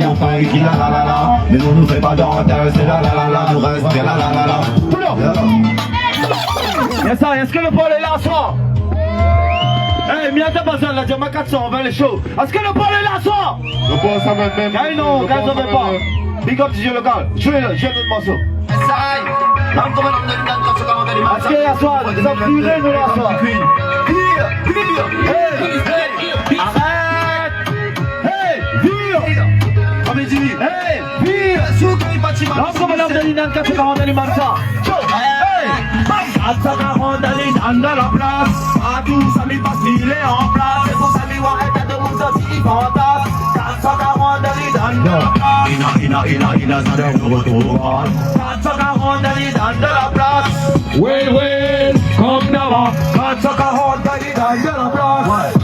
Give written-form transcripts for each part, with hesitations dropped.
Mon frère qui la la la la, mais nous nous fait pas dentelle, c'est la la la la, nous reste la la la la. Yes, ça, est-ce que le Paul est là, soir? Eh, mais t'as besoin de la Diamant 420, les shows. Est-ce que le Paul est là, soir? Le Paul, ça même. Eh non, quand ça veut pas. Big up DJ local, jouez-le, jouez notre morceau. Est-ce que la soir, nous sommes virés, nous la soir? Arrête! Hey, vire! Hey, vire! L'homme comme l'homme de l'Inan 440 de l'Imansa. Hey! 440 de l'Inan de la place. À tous, amis, passe il est en place. Et vous amis, ouais, tête de vous aussi, fantasme. 440 de l'Inan de la place. Ina, ça n'est pas retour. 440 de l'Inan de la place. Well, comme d'avant. 440 de l'Inan de la place.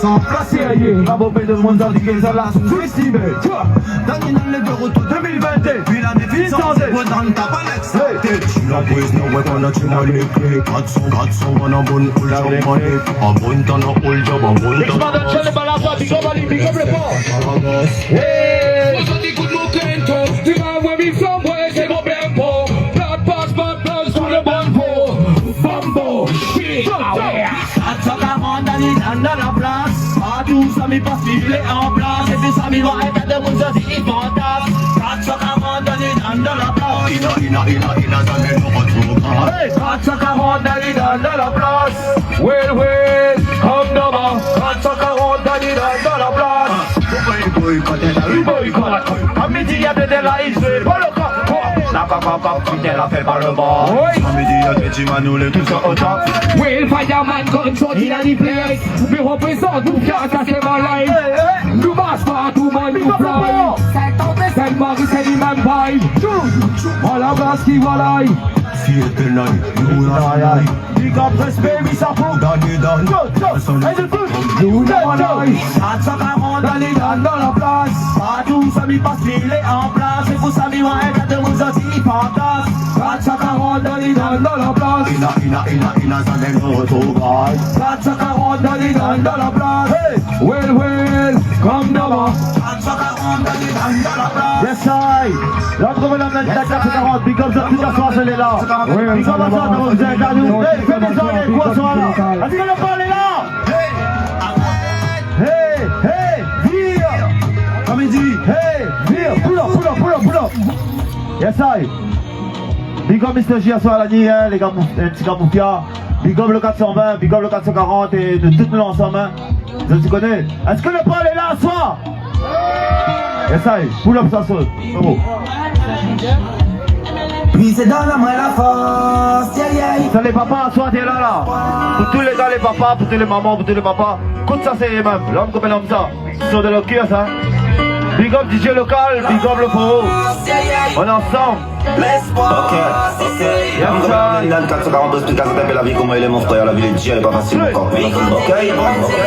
En place, la beauté de monde indiqué, ça l'a sous-estimé. Tu vois, dans le de retour 2021, puis l'année finissante, dans ta palette. Tu la prise, non, ouais, on a tu m'as les clés. 400, on a bonne coule, on monnaie. En bonne temps, on roule, job, en bonne temps. L'expert de Tchèle, balasa, big up Ali, big up le port. Hey! Aujourd'hui, coup de mon Kento, tu vas voir mi flambe, ouais, c'est mon tempo. Blood pass, sur le bambo. Bambo, shit, ah ouais. 440 dans la place. À tous, amis, parce qu'il est en place. Et puis, amis, va être de mon sosie, il fantasme. 440 dans la place. Ina, ça n'est pas retour. Hey, 440 dans la place. Well, comme d'avant. 440 dans la place. Boycott. À midi, il y a de la il fait pas le corps. La papa, fidèle, a fait par le bord. À midi, il y a des Timanoules, tout ça au top. Will Fireman control il a dit place. Me représente, nous can't casser ma life. Nous marche pas, tout le monde nous fly. C'est Marie, c'est l'imam vibe. À la base qui va live. Si et tel night, nous la live. Big up respect, mi sa fout. Danny Dan, Nous la live. 440 dans la place. À tous, amis, parce qu'il est en place. Et vous, amis, ouais, de vous aussi, fantasme. 440 dans la place. Ina, ça n'est pas retour. 440 dans la place. Well, comme d'avant. 440 dans la place. Yes, I. L'autre bonhomme de 440, big up, toute la soirée, elle est là. Big up à toi, vous êtes là, nous. Hey, fais des oreilles, quoi, soit là. Est-ce que le Paul est là? Hey, vire. Comme il dit, hey, vire, pull up. Yes, I. Big up Mr. J à soir la nuit, les gars, les petits gars Moufia. Big up le 420, big up le 440 et de tout l'ensemble, hein. Tu connais. Est-ce que le Paul est là à soir? Yes, I. Pull up ça saute. Puis c'est dans la main la force, yeah. Ça les papas, soit t'es là. Pour tous les gars, les papas, pour tous les mamans, pour tous les papas. Écoute ça, c'est les mêmes. L'homme comme l'homme ça. Sur de leur cœur, ça. Big up DJ local, big up le foro. On est ensemble. Ok. Il a le 442 explications de la vie, comment il est mon frère, la vie de Dieu, elle est pas facile encore. Ok.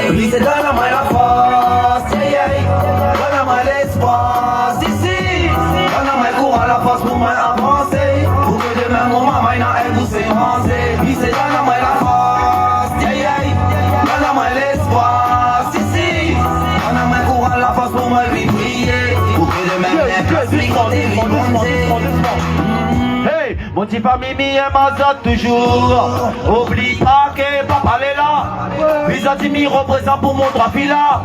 Puis c'est dans la main la force, yeah. Dans la main l'espoir, si. Dans la main courant la force pour moi avancer. Pour que demain mon maman n'a elle vous s'évancer. Puis c'est dans la main la force, yeah. Dans la main l'espoir, si. Dans la main courant la force pour moi lui prier. Pour que demain les places lui compter, lui monter. Hey, mon petit pas Mimi et Mazat toujours. Oublie pas que papa est là. Bizatimi représente pour mon droit fila.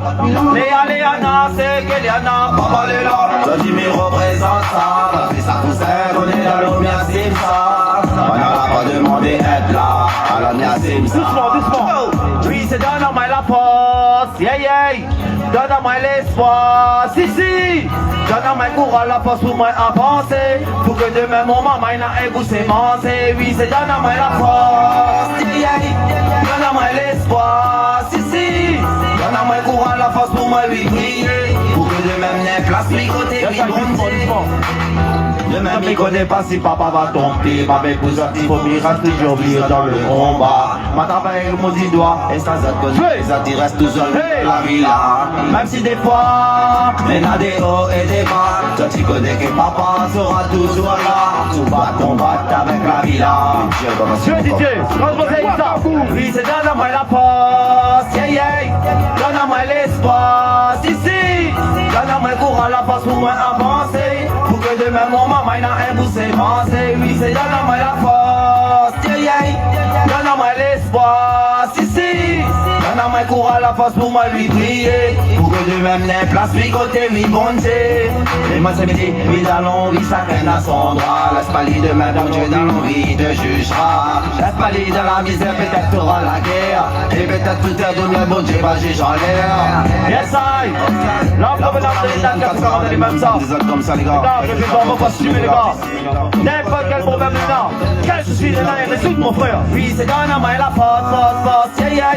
Léana, c'est Kéliana, papa est là. Bizatimi représente ça, la fait ça tout seul, on est dans l'eau, bien c'est ça. On n'a pas demandé être là, à la miassim ça. Doucement. Oui, c'est donne-moi la force, yeah. Donne-moi l'espoir, si. Donne-moi courage, la force pour moi avancer. Pour que demain mon maman n'a égout s'émancer. Oui, c'est donne-moi la force, yeah. Donne-moi l'espoir, si. Donne-moi courage, la force pour moi lui prier. Pour que demain les places lui côté, lui monter. Demain m'y connais pas si papa va tomber. Ma belle épouse il faut m'y rester toujours vivre dans le combat. Ma travail avec mon dit doigt et ça connaît. Ça t'y reste tout seul la villa. Même si des fois mais a des hauts et des bas. Toi tu connais que papa sera toujours là. Tout va combattre avec la villa. Je DJ, transportez ça. Oui c'est donne-moi la force, yeah. Donne-moi l'espoir, si. Donne-moi courage la face pour moi avancer. Pour que demain mon maman il a un bout s'évancer. Oui, c'est donne-moi la force, yeah, yeah. Donne-moi l'espoir, si, si. Donne-moi le courage, la force pour moi lui prier. Pour que demain les place, lui côté, lui bon Dieu. Et moi c'est midi, oui allons, oui chacun a son droit. Laisse pas l'idée demain, bon Dieu dans l'envie te jugera. Laisse pas l'idée dans la misère, peut-être t'auras la guerre. Et peut-être tout est donné, bon Dieu va juger en l'air. Yes, I. L'homme comme l'homme de l'Indan 440 est même ça. Des autres comme ça les gars. Regarde, je vais pas me costumer les gars. N'importe quel problème maintenant. Quel souci de là, résoudre mon frère. Oui, c'est dans la main la force, yeah, yeah.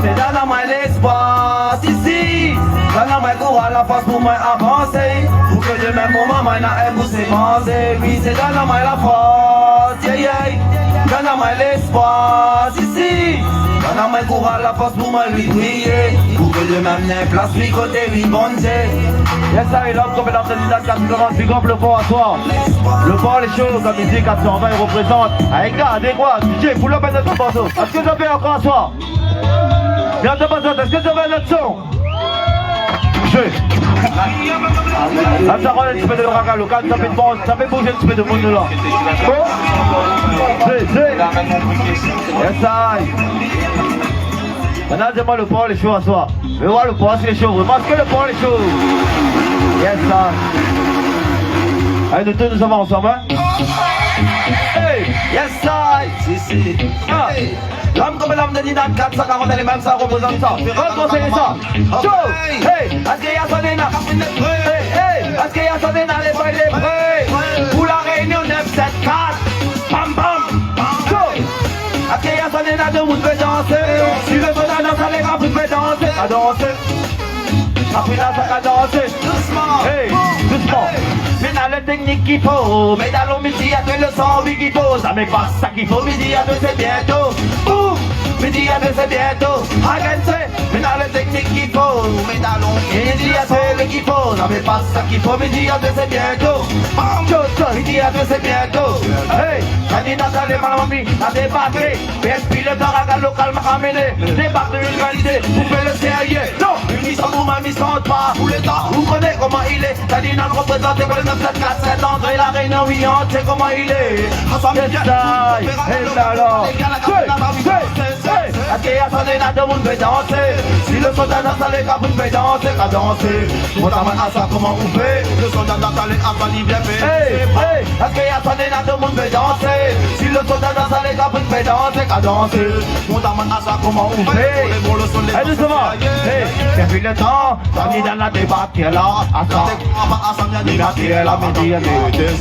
C'est dans la main l'espoir, si, si. Dans la main courage, la force pour moi avancer. Pour que demain mon maman n'a un bout s'évancer. Oui, c'est dans la main la force, yeah, yeah. Dans la main l'espoir, si, si. Dans la main courage, la force pour moi lui prier. Pour que demain n'ait place, lui côté, lui bon Dieu. Yes, I. L'homme comme l'homme de l'Indan 440, big up le pont à toi. Le pont est chaud, comme il dit 420, il représente. Avec gars, adéquat, DJ, pull up un autre morceau. Est-ce que j'en fais encore à soir? Bien de pas est-ce que j'en fais un autre son? Jeu. Là, ça rend un petit peu de raga local, ça fait de bon, ça fait bouger un petit peu de monde là. Yes, I. Maintenant, dis-moi le pont est chaud à soir. Mais voir le pont, c'est chaud, vraiment, est-ce que le pont est chaud? Yes, I. Allez, nous deux, nous avons ensemble, hein? Hey, yes, I. Si, si. Ah. L'homme comme l'homme de Dinan 440, elle est même ça, représente ça. Reconseillez ça. Chaud. Hey, est-ce qu'il y a son éna? Hey, hey, est-ce qu'il y a son éna? Les boys, les vrais. Pour la réunion 974. Bam, bam. Chaud. Est-ce qu'il y a son éna? De vous pouvez danser. Si le bon à danser, les gars, vous pouvez danser. À danser. Après là, ça va danser. Doucement. Hey, doucement. Mais dans le technique qu'il faut, mais dans le midi à deux le sang qu'il faut, ça n'est pas ça qu'il faut, midi à deux c'est bientôt. Ouh, midi à deux c'est bientôt. Against, mais dans le technique qu'il faut, mais dans le midi à deux qu'il faut, ça n'est pas ça qu'il faut, midi à deux c'est bientôt. Midi à deux c'est bientôt. Hey, candidat à l'émanomie, à débattre, puis le daraga local m'a ramené, débattre une réalité, vous faites le sérieux. Non, une mission pour ma mission pas, tous les temps, vous connaissez comment il est, candidat représenté par le 974, André la Réunion, oui, on sait comment il est. Yes, I. Hey, là, là. Est-ce qu'il y a son éna de monde peut danser? Si le soldat dans sa lega, vous pouvez danser, qu'à danser. Mon amant à ça, comment vous faites? Le soldat dans sa lega, pas ni bien fait. Hey, hey. Est-ce qu'il y a son éna de monde peut danser? Si le soldat dans sa lega, vous pouvez danser, qu'à danser. Mon amant à ça, comment vous faites? Hey, doucement. Hey, depuis le temps, on est dans la débat qui est là. À ça.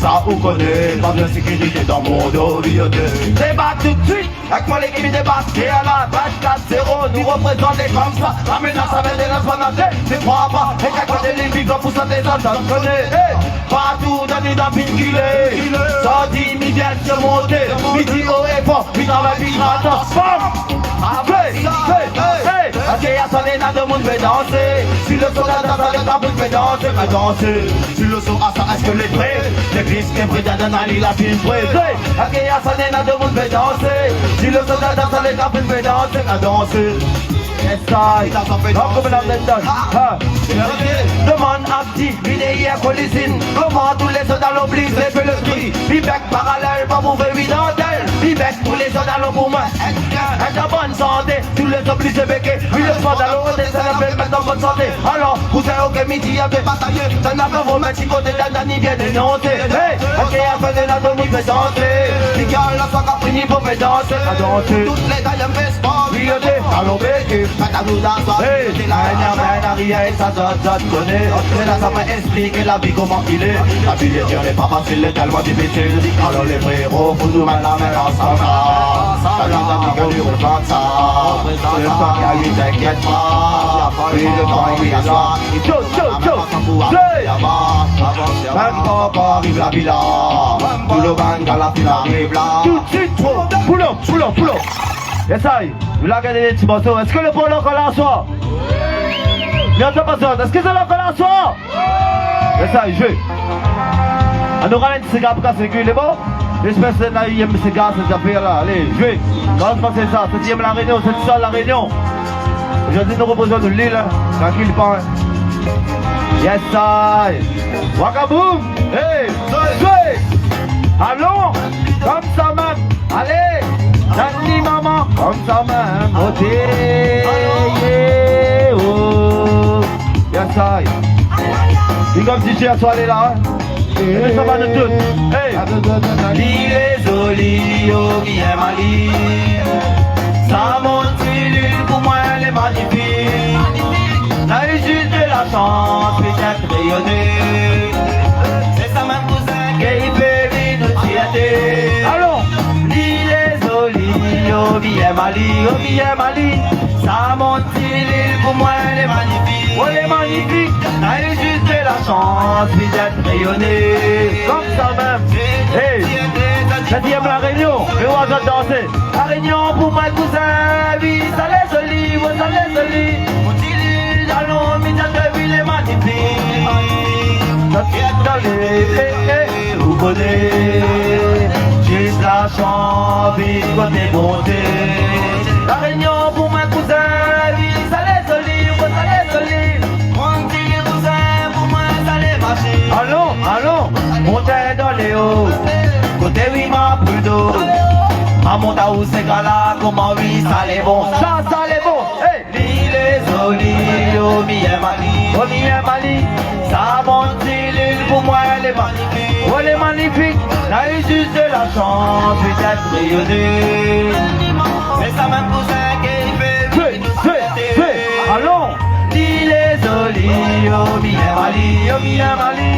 Ça ou connaît, pas de sécurité dans mon dos, débat tout de suite, avec moi l'équipe débat qui est là, 4-0, nous représenter comme ça, la menace avec des responsabilités, c'est pas pas, et qu'à côté des bigs pour ça des autres, j'en connais, partout dans les dampines qu'il est, sorti, midi à se monter, midi haut et fort, midi dans la vibrateur, bam, après, hey, est-ce qu'il y a son éna de monde peut danser, si le soldat dans sa lega, vous pouvez danser, va danser, si le son à ça, est-ce que les prêts, les pistes qui prêtent à donner la fille prête, est-ce qu'il y a son éna de monde peut danser, si le soldat dans sa lega, vous pouvez danser, va danser. Yes, I. Non, comme l'homme de Demande actif, vidéo à colissine. Comment tous les soldats l'obligent, les feux le cri. Bibec parallèle, pas pour faire vidantelle. Bibec pour les soldats l'ont pour moi. Être en bonne santé, tous les obligent de béquer. Puis le soldat l'ont décélébré, mettre en bonne santé. Alors, vous savez aucun midi avait bataillé. Ça n'a pas vos Mexico de Dandani vient dénoncer. Hey, ok, à faire de la demi fait danser. Miguel, la soie qu'a fini pour faire danser. Toutes les tailles en fait sport. Piloté, allons béquer. Hey, ça connaît. C'est là ça peut expliquer la vie comment il est. La vie n'est pas facile, est tellement difficile. Alors les frérots, faut nous mettre la main ensemble. Ça nous a dit que lui reprend ça. Le temps qui a eu, t'inquiète pas. Puis le temps il y a soir. Même pas arrive la villa. Tout le bang à la file arrive là. tout de suite, pull up. Yes, I. Vous l'avez regardé les petits morceaux. Est-ce que le pôle encore là soir? Bien de personne. Est-ce que c'est encore là soir? Yes, I. Jouez. On aura un cigare pour casser le cul, il est bon? J'espère que c'est un naïm cigare, cette affaire là. Allez, jouez. Comment se passe ça? 7e la Réunion, 7e la Réunion. Aujourd'hui, nous reposons de l'île. Tranquille, pas. Yes, I. Wakaboom. Hey, hey. Allons, comme ça même. Allez, Danny maman, comme ça même. Ok, yeah, oh. Yes, I. Et comme DJ à soirée là. Et ça va de tout. Hey. L'île est jolie, oh, bien Mali. Ça monte l'île, pour moi elle est magnifique. J'ai eu juste de la chance, peut-être rayonner. C'est ça même cousin qui fait nous tirer. Allons. L'île est jolie, oh bien Mali, oh bien Mali. Ça monte l'île, pour moi elle est magnifique. Oh, elle est magnifique. J'ai eu juste de la chance, peut-être rayonner. Comme ça même. Hey. Ça dit la Réunion. Et on va danser. La Réunion pour moi cousin, oui, ça l'est joli, oui, ça l'est joli. Mon île, allons, mais ta ville est magnifique. Ça tient dans les. Vous connaissez, juste la chance, puis côté bonté. La Réunion pour moi cousin, oui, ça l'est joli, oui, ça l'est joli. Mon île cousin, pour moi ça l'est marché. Allons, allons. Montez dans les hauts, côté oui ma plus d'eau. À Montaou c'est gala, comment oui ça l'est bon. Ça l'est bon. Hey. L'île est jolie, oh bien Mali. Oh, bien Mali. Ça monte l'île, pour moi elle est magnifique. Oh, elle est magnifique. J'ai eu juste de la chance, peut-être rayonner. C'est ça même cousin qui fait Allons. L'île est jolie, oh bien Mali, oh bien Mali.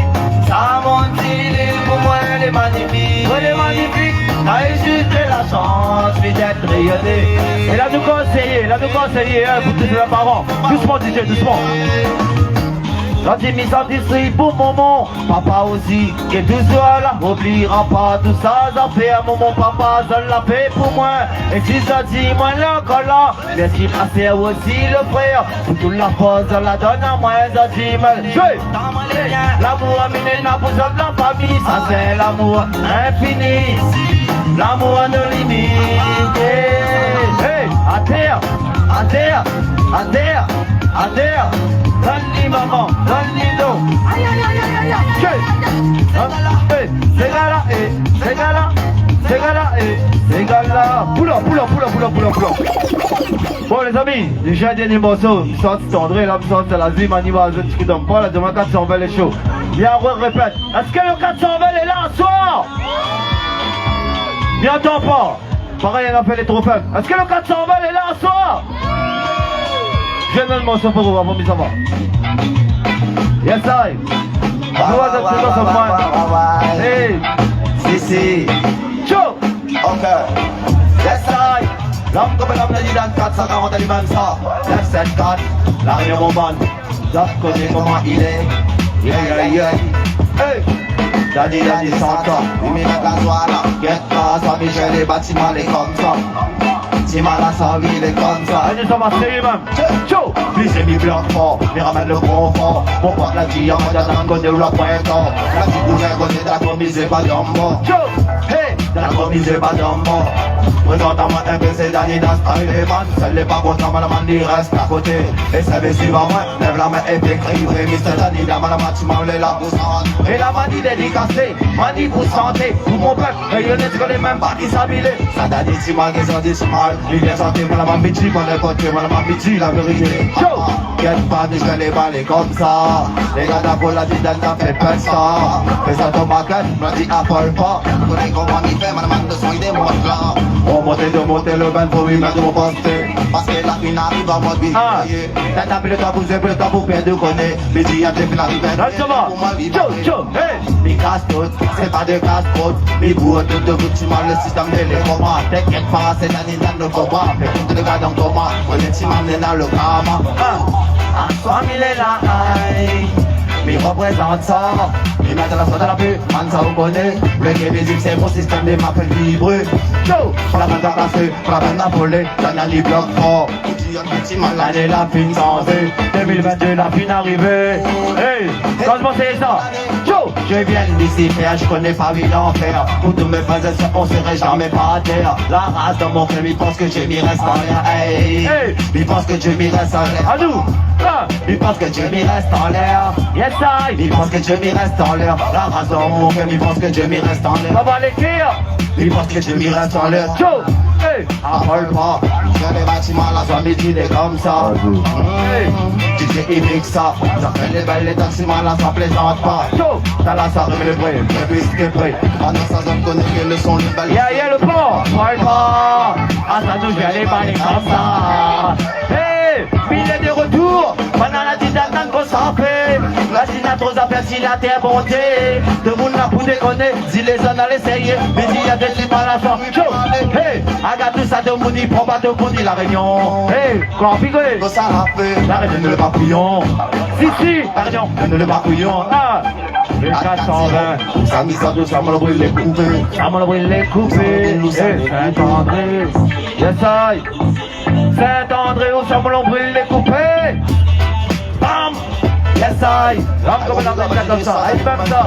Ça monte l'île, pour moi elle est magnifique. Oh, elle est magnifique. J'ai juste de la chance, peut-être rayonner. Et là nous conseiller, hein, pour tous les parents. Doucement DJ, doucement. La mise en district pour maman, papa aussi, qui est toujours là, n'oubliera pas tout ça, ça fait un moment, papa, ça l'a fait pour moi. Et si ça dit, moi encore là, bien sûr, c'est aussi le frère, pour toute la force, la donne à moi, ça dit, mais jouez. L'amour amené n'a pas besoin de la famille, ça c'est l'amour infini, l'amour de limite. Hey, à terre, à terre, à terre, à terre. Donne-lui maman, donne-lui l'eau. Aïe aïe aïe aïe aïe aïe. C'est gala, c'est gala, c'est gala, c'est gala. Poula. Bon les amis, déjà dernier morceau, je sors André, là je sors la vie, Maniva, je ne donne pas, là demain 400 belles est chaud. Bien répète, est-ce que le 400 belles est là ce soir? Bien entend pas. Pareil on appelle les trop faibles. Est-ce que le 400 belles est là ce soir? Je donne le morceau pour vous, avant de savoir. Yes, I. Nous avons un petit morceau de man. Hey. Si. Ciao. Ok. Yes, I. L'homme comme l'homme de Dylan 440 lui même ça. 974. La Réunion mon bande. J'en connais comment il est. Yeah. Hey. Daddy 100 ans. Il met la gasoil là. Get pas, Saint-Michel les bâtiments les comme ça. Si mal à sa vie, les comme ça. Allez, ça va serrer même. Ciao. Lui c'est mis bloc fort, lui ramène le confort. Mon pote l'a dit, en mode d'un côté ou l'autre pointant. La petite bougeait côté de la commise, c'est pas d'homme. Ciao. Hey. De la commise, c'est pas d'homme. Présente à moi un peu, c'est Danny dans style et man. Celle n'est pas content, madame il reste à côté. Et ça veut suivre moi, lève la main et t'écris. Et Mr. Danny, la madame bâtiment, les là pour s'en. Et la manie dédicacée, manie pour santé. Pour mon peuple, rayonner, tu connais même pas qui s'habiller. Ça Danny, si mal, qui s'en dit si mal. Il vient santé, madame Ambichi, mon écoute, madame Ambichi, la vérité. Ciao. Quelle pas de je les balais comme ça. Les gars d'Apple la dit t'as fait peur ça. Fais ça ton maquette, me dit Apple pas. Vous connaissez comment il fait, madame de son idée, mon plan. On monter le bain pour lui mettre mon poster. Parce que la fin arrive en mode billets. T'as tapé le temps pour faire de connaître. Mais dis à tes fins arrive. Là, ça va. Ciao. Hey. Les casse-toutes, c'est pas de casse-croûte. Les bouts de bâtiment, le système de l'écombat. T'inquiète pas, c'est Danny dans le combat. Fais tout le gars dans le coma. On est timant dans le karma. Antoine il est là, mais représente ça. Il met de la soie dans la vue, man ça on connaît. Le game music c'est mon système de ma fait vibrer. Ciao, pour la peine d'embrasser, pour la peine d'appeler. J'en ai les blocs forts. L'année la fin sans 2022 la fin arrivée. Hey, changement c'est ça. Ciao. Je viens d'ici faire, je connais pas vu l'enfer. Pour tous mes frères et sœurs, on serait jamais pas à terre. La race dans mon crème, ils pensent que je m'y reste en l'air. Hey, Hey. ils pensent que je m'y reste en l'air. À nous. Ils pensent que je m'y reste en l'air. Yes, I. Ils pensent que je m'y reste en l'air. La race dans mon crème, ils pensent que je m'y reste en Ça l'air. va l'écrire. Ils pensent que je m'y reste en l'air. Joe. Hey. Affole pas, j'ai des bâtiments, la soirée il est comme ça. Hey. Tu sais, il fixe ça. J'appelle les belles, les taximans, là, ça plaisante pas. Joe. T'as la soirée, mais le bruit, le biscuit prêt. Ah non, ça donne connaître que le son, le bel. Yeah, le pont. Parle pas. Ah, ça nous fait les balles comme ça. Hey. Billet de retour. Pendant la dite d'attente qu'on s'en fait. La Sinatra a fait si la terre montée. De monde n'a pour déconner. Si les zones à l'essayer. Mais il y a des types à la sorte. Joe. Hey. Regarde tout ça de Mouni. Prends pas de Mouni la réunion. Hey. Quoi, picolé. Tout ça l'a fait. La réunion ne le papillon. Si. La réunion ne le papillon. Ah. Le 420. Ça mis ça douce, ça me le brûle les coupés. Ça me le brûle les coupés. Saint-André. Yes, I. Saint-André, où ça me le brûle les coupés. Bam. Yes, I. Rame comme un arbre comme ça. Allez, même ça.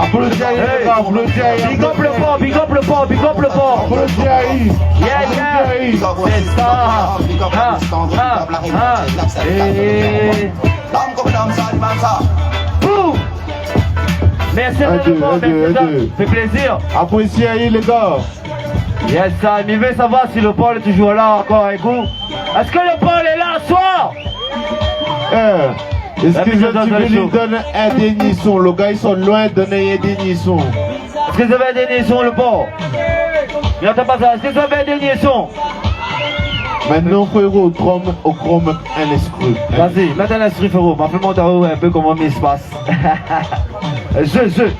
Applaudissez, les gars, applaudissez. Big up le pont, big up le pont, big up le pont. Applaudissez. Yeah. C'est ça. Et... Dame comme dame, ça, man, ça. Boum. Merci Un, de deux, le pont, un, deux, merci, un, deux. ça fait plaisir. Appréciez, les gars. Yes, ça, mais veut savoir si le Paul est toujours là encore avec vous. Est-ce que le Paul est là ce soir? Est-ce La que mise en tu dans veux le lui show. donner un dernier son? Le gars, ils sont loin de donner un dernier son. Est-ce que vous avez un dernier son, le Paul? Il n'entend pas ça. Est-ce que vous avez un dernier son? Maintenant, frérot, au chrome, un escroc. Vas-y, mets un instru, frérot. M'a fait monter un peu comment il se passe. Je.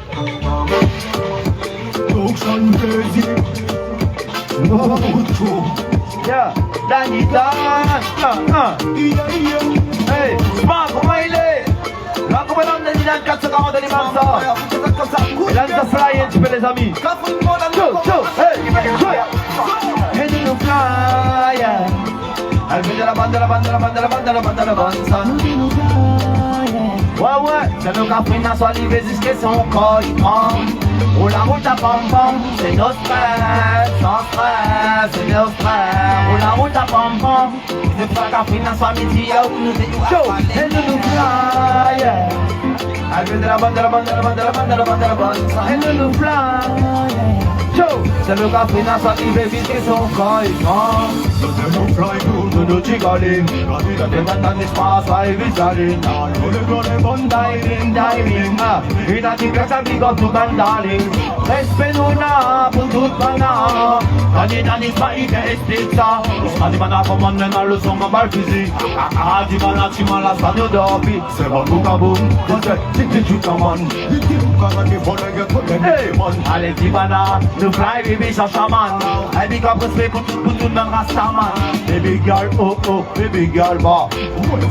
Yeah, Danita. Hey, Span, comment il est? Là, comment on a dit dans le 440 de l'imam ça? Et là, nous fly, tu peux les amis. Joe, hey, hey, nous fly. Elle fait de la bande, ça. Ouais, c'est le caprina, soit livré jusqu'à son corps. Ou la route à pom-pom, c'est nos frères, sans frère, c'est nos frères. Ou la route à pom-pom, c'est pas caprina, soit midi, nous Joe, et nous fly. Elle fait de la bande, ça. Et nous fly. Joe, c'est le caprina, soit livré jusqu'à son corps. Nous chicaling, dans l'espace, diving. Il a dit que ça dit comme tout un darling. Respect nous n'a pour tout pana. Dans l'espace, il t'explique ça. Il dit mana comme on a le son, ma balle physique. Ah, dis mana, tu m'as la salle d'orbi. C'est bon, tout à boum. C'est tout comme on. Allez, dis mana, nous fly, baby, ça chaman. Elle dit qu'on respect pour tout le monde, rastaman. Baby girl, oh, baby girl, bah.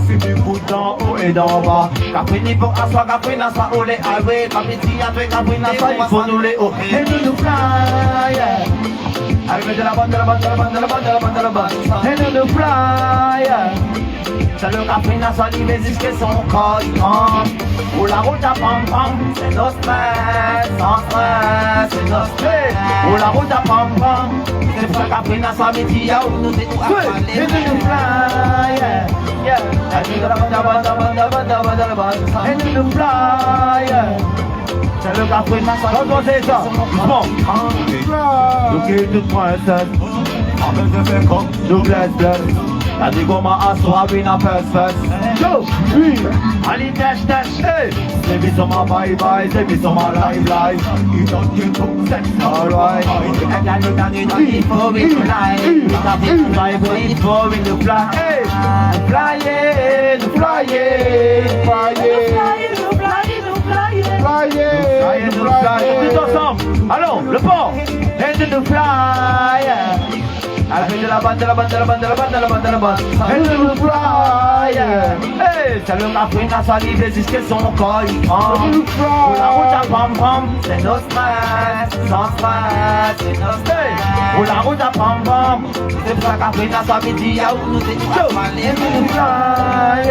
C'est mes coups d'en haut et d'en bas. Caprini pour asseoir, Caprini asseoir, oh les highways. Caprini avec Caprini asseoir, il faut nous les hauts. Et nous fly, yeah. Avec de la bande, et nous fly, yeah. C'est le Caprini asseoir, il va jusqu'à son corps. Pour la route à pom-pom, c'est nos stress, sans stress, c'est nos stress. Pour la route à pom-pom, c'est pas Caprini asseoir, midi, ya, ou nous détour à parler. Et nous fly, yeah. Et nous fly, yeah. C'est le Caprini asseoir, comment c'est ça? Bon, nous qui nous princesse, avec de faire comme nous bless. T'as dit comment asseoir, oui, n'a fess. Joe, oui, allez, dash, hey. C'est mis sur ma bye, c'est mis sur ma live. You don't get to sex, alright. And I for me to lie. Nothing to buy, but it's for me to fly. Hey, flying. Tout ensemble, allons, le pont. And to fly. Elle fait de la bande, de la bande, de la bande, de la bande, de la bande, de la bande. Elle nous fly. Hey, c'est le Afrique à s'arriver jusqu'à son corps. Pour la route à pam pam, c'est nos stress, sans stress, c'est nos stress. Pour la route à pam pam, c'est pour qu'Afrique à s'arriver, y'a où nous étions mal, elle nous fly.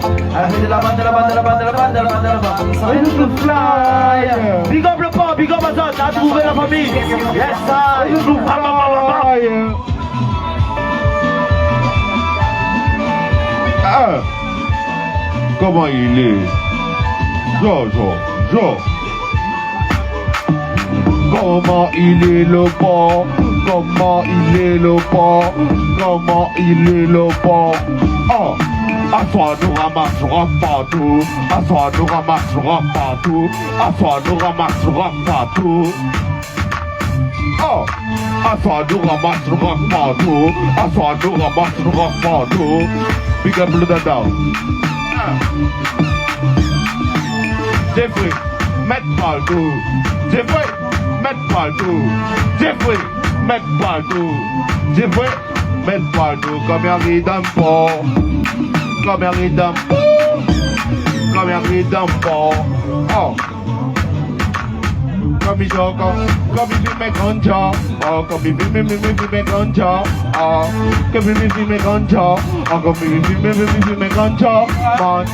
Elle fait de la bande, de la bande, de la bande, de la bande, de la bande, de la bande. Elle nous fly. Big up le pont, big up Azot, t'as trouvé la famille. Yes, ça. Elle nous fly. Ah, comment il est? Jo. Comment il est le pont? Comment il est le pont? Comment il est le pont? Oh, à soi nous ramassera partout. À soi nous ramassera partout. À soi nous ramassera partout. Oh, à soi nous ramassera partout. À soi nous ramassera partout. Big up le dada. Jeffrey, mettre partout. Jeffrey, mettre partout. Jeffrey, mettre partout. Jeffrey, mettre partout. Comme il arrive dans le port. Comme il arrive dans le port. Comme il arrive dans le port. Oh. Comme il joue, comme il fait mes ganja. Oh, comme il fait mes ganja. Oh, comme il fait mes ganja. Oh, comme il fait mes ganja. Man,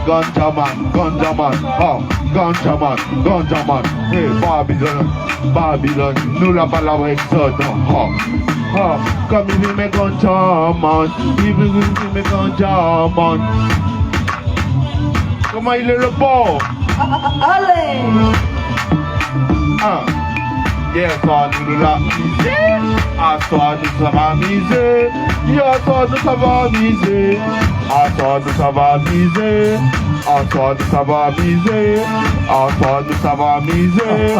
ganja man. Oh, ganja man. Hey, Babylon, nous la parlons avec ça. Oh, oh, comme il fait mes ganja, man. Il fait mes ganja, man. Comment il est le bon? Allez! Hier soir nous la miser, à soir nous ça va miser, hier soir nous ça va miser, à soir nous ça va miser, à soir nous ça va miser, à soir nous ça va miser.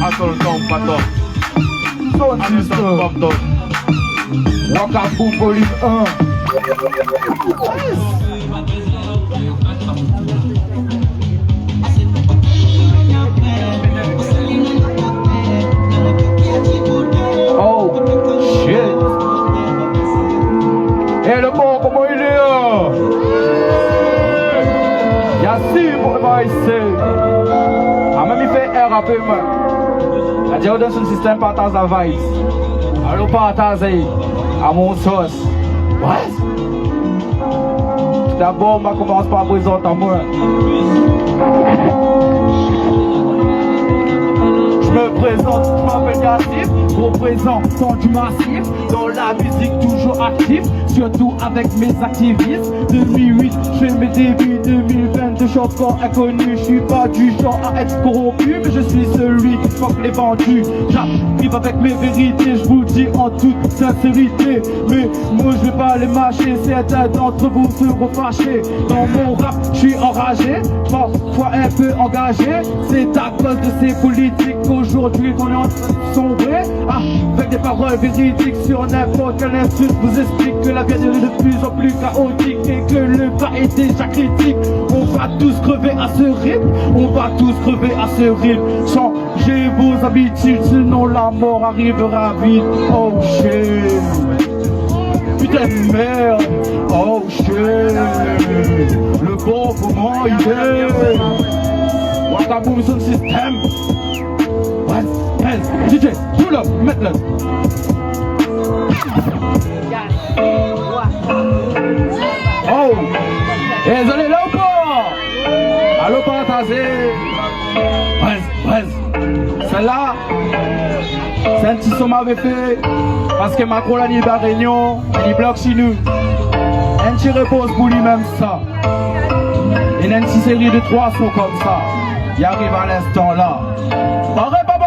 Attends, pardon. Son system. Wakabou Police 1. Oh shit. Et le bon, comment il est là? Yassim pour le bail ah même il fait air un peu man. La Dieu dans son système partage la vibe. Alors partager à mon sauce. What? D'abord on commence par présenter à moi. Je me présente, je m'appelle Yassif, représentant du massif, dans la musique toujours actif, surtout avec mes activistes. 2008, je fais mes débuts, 2020, je suis encore inconnu, je suis pas du genre à être corrompu, mais je suis celui qui fuck les vendus. J'arrive avec mes vérités, je vous le dis en toute sincérité, mais moi je vais pas les mâcher, certains d'entre vous seront fâchés. Dans mon rap, je suis enragé, parfois un peu engagé, c'est à cause de ces politiques aujourd'hui qu'on est en train de sombrer. Avec des paroles véridiques sur n'importe quel insulte, vous explique que la vie est de plus en plus chaotique et que le bas est déjà critique. On va tous crever à ce rythme, on va tous crever à ce rythme. Changez vos habitudes, sinon la mort arrivera vite. Oh shit, putain de merde. Oh shit, le bon comment il est. Wakaboom son système. DJ, pull up, mets-le. Oh, désolé là ou pas? Allô, partagez. Celle-là, c'est un petit son m'avait fait. Parce que Macron l'a dit à la réunion, il bloque chez nous. Un petit repose pour lui-même ça. Il y a une petite série de 3 sons comme ça. Il arrive à l'instant là. Barré, pas barré.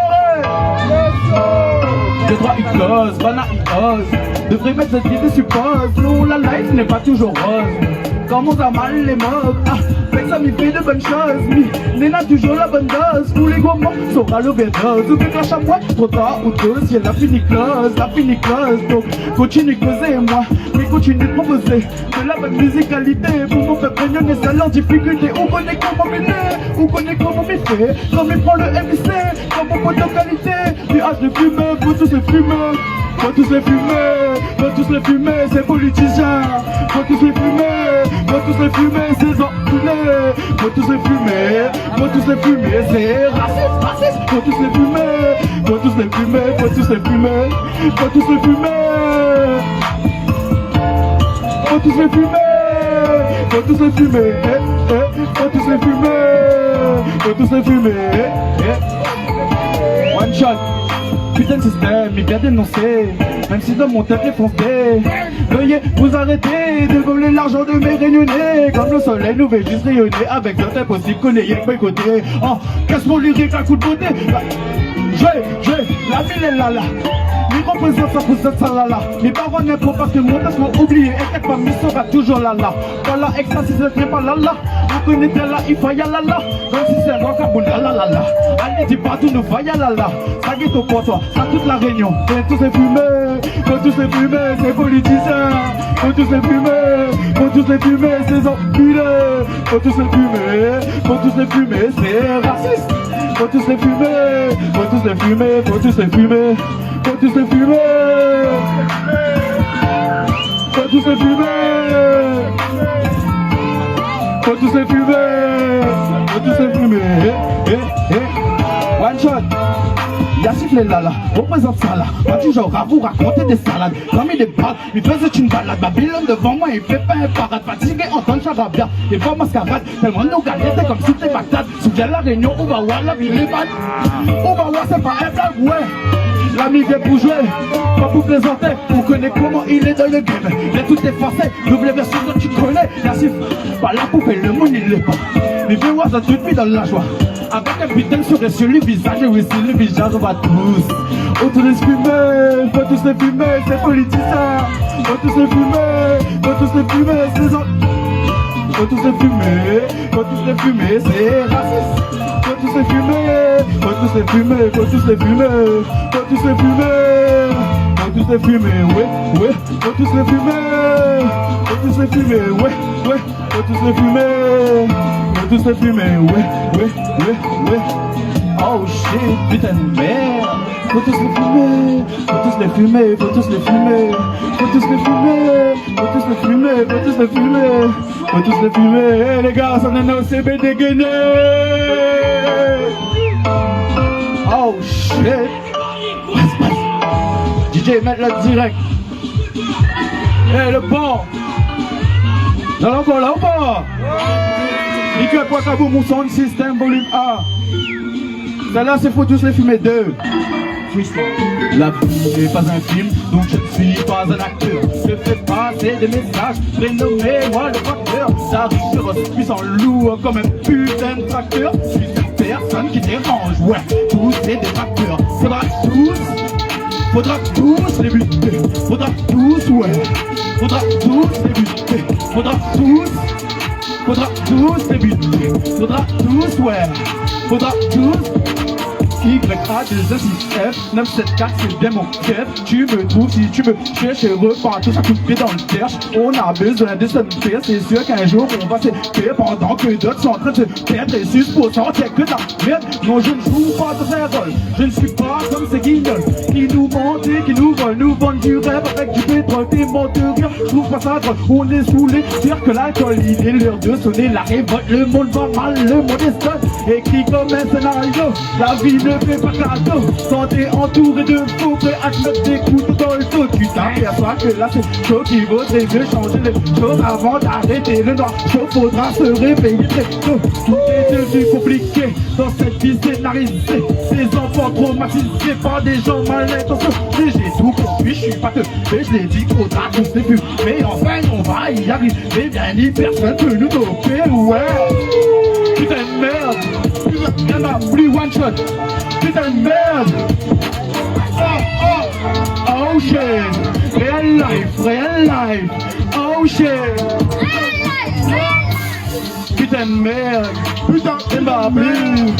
2, 3, il close, banane, il ose. Devrait mettre cette vie de suppose. Non, la life n'est pas toujours rose. commence à mal les mots. Ah, fait que ça m'y fait de bonnes choses. Néna toujours la bonne dose. Tous les gros mots sont à l'overdose. Ou déclenche à moi, trop tard ou tôt. Si elle a fini close, donc continue causer moi. Mais continue de proposer de la bonne musicalité. Pour mon peuple rayonner ça en difficulté. On connaît comment m'aider, on connaît comment m'y fait. Quand m'y prend le MIC, quand mon pote de qualité. Puis hâte de fumer, faut tous les fumer. Faut tous les fumer, faut tous les fumer, c'est politiciens. Faut tous les fumer, faut tous les fumer, c'est enculés. Faut tous les fumer, faut tous les fumer, c'est raciste, raciste. Faut tous les fumer, faut tous les fumer, faut tous les fumer, faut tous les fumer. Faut tous les fumer, faut tous les fumer, faut tous les fumer, faut tous les fumer. One shot. Putain de système, il vient dénoncer. Même si dans mon tête est foncé. Veuillez vous arrêter de voler l'argent de mes réunionnais. Comme le soleil nous fait juste rayonner. Avec notre impossible qu'on ait boycotté. Oh, casse mon lyrique à coup de beauté. La ville est là là. Ils représentent 100% ça là là. Mes parents n'aiment pas parce que mon test m'a oublié. Et que ma mission sera toujours là là. Voilà, extra si c'est pas là là. On connaît là, il faut y là là. Donc si c'est un grand caboule là là là. Allez, dis pas tout, nous faut y là là. Ça guette au pour toi, ça toute la réunion. Faut tous les fumer, faut tous les fumer, c'est politiciens. Faut tous les fumer, faut tous les fumer, c'est enculés. Faut tous les fumer, faut tous les fumer, c'est raciste. Faut tous les fumer, faut tous les fumer, faut tous les fumer. Faut tous les fumer. Faut tous les fumer. Faut tous les fumer. Faut tous les fumer. One shot. Y'a sifflé là là, représente ça là. Pas toujours à vous raconter des salades. Comme il est bad, il faisait une balade. Babylone devant moi, il fait pas un parade. Fatigué, entendre charabia, il va mascarade. Tellement nous gagner, comme si t'es Bagdad. Souviens la réunion, on va voir la ville est bad. On va voir, c'est pas un blague, ouais. L'ami vient pour jouer, pas pour plaisanter. On connaît comment il est dans le game. Il est tout effacé, double version que tu connais. Yassif, pas là pour faire le monde, il l'est pas. Mais viens voir ça tout de suite dans la joie. Avec un putain sur le visage, et aussi le visage, on va tous. Faut tous les fumer, faut tous les fumer, c'est politicien. Faut tous les fumer, faut tous les fumer, c'est en... Faut tous les fumer, faut tous les fumer, c'est raciste. Faut tous les fumer, faut tous les fumer, faut tous les fumer, faut tous les fumer, faut tous les fumer, ouais, faut tous les fumer, faut tous les fumer, ouais, faut tous les fumer, faut tous les fumer, ouais. Oh shit, putain de merde. Faut tous les fumer, faut tous les fumer, faut tous les fumer, faut tous les fumer, faut tous les fumer, faut tous les fumer, faut tous les fumer. Hey les gars, ça en a aussi bien dégainé. Oh shit. DJ, mettre le direct. Hey le bon. Dans l'encore, là-bas. Nickel Poikabou, mon sound system, volume 1. Celle-là, c'est faut tous les fumer 2. La vie n'est pas un film, donc je ne suis pas un acteur. Je fais passer des messages, prénommez-moi le facteur. J'arrive sur un puissant lourd comme un putain de tracteur. Je suis cette personne qui dérange, ouais, tous ces détracteurs. Faudra tous les buter, faudra tous, ouais, faudra tous les buter, faudra tous les buter, faudra tous, ouais, faudra tous. YA206F 974, c'est bien mon chef. Tu me trouves si tu me cherches et repars tout ça tout pied dans le terche. On a besoin de se faire, c'est sûr qu'un jour on va se faire pendant que d'autres sont en train de se perdre et sus pour sortir que de la merde. Non, je ne joue pas de ces rôles. Je ne suis pas comme ces guignols qui nous mentent et qui nous vendent du rêve avec du pétrole, des menteurs. Je trouve pas ça drôle, on est saoulés. Dire que l'alcool, il est l'heure de sonner la révolte. Le monde va mal, le monde est seul. Écrit comme un scénario, la vie ne fais pas cadeau. Quand t'es entouré de faux, prêt à te mettre des coups dans le dos. Tu t'aperçois que là c'est chaud qu'il vaudrait mieux changer les choses avant d'arrêter le noir chaud. Faudra se réveiller très tôt. Tout est devenu compliqué dans cette vie scénarisée. Des enfants traumatisés par des gens mal intentionnés. J'ai tout compris, je suis pas teubé, je l'ai dit, faudra tous les plus. Mais enfin on va y arriver, bien dit, personne peut nous doper, ouais. Putain de merde, y'en a plus one shot. Putain de merde. Oh shit. Real life. Oh shit. Putain de merde, Putain t'es pas plus.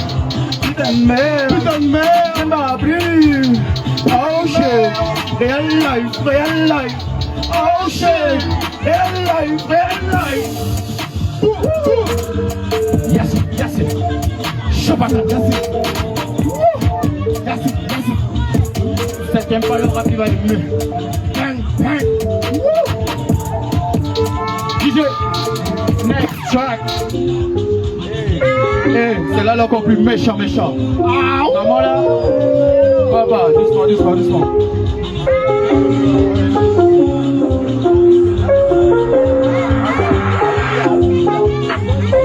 Putain de merde, t'es pas plus. Oh shit, real life. Oh shit, real life. Yes it. Chopata, yes it. Septième pas le rap, il va être mieux. Bang. DJ, next track. Hey, c'est là encore plus méchant. Maman là. Papa, doucement.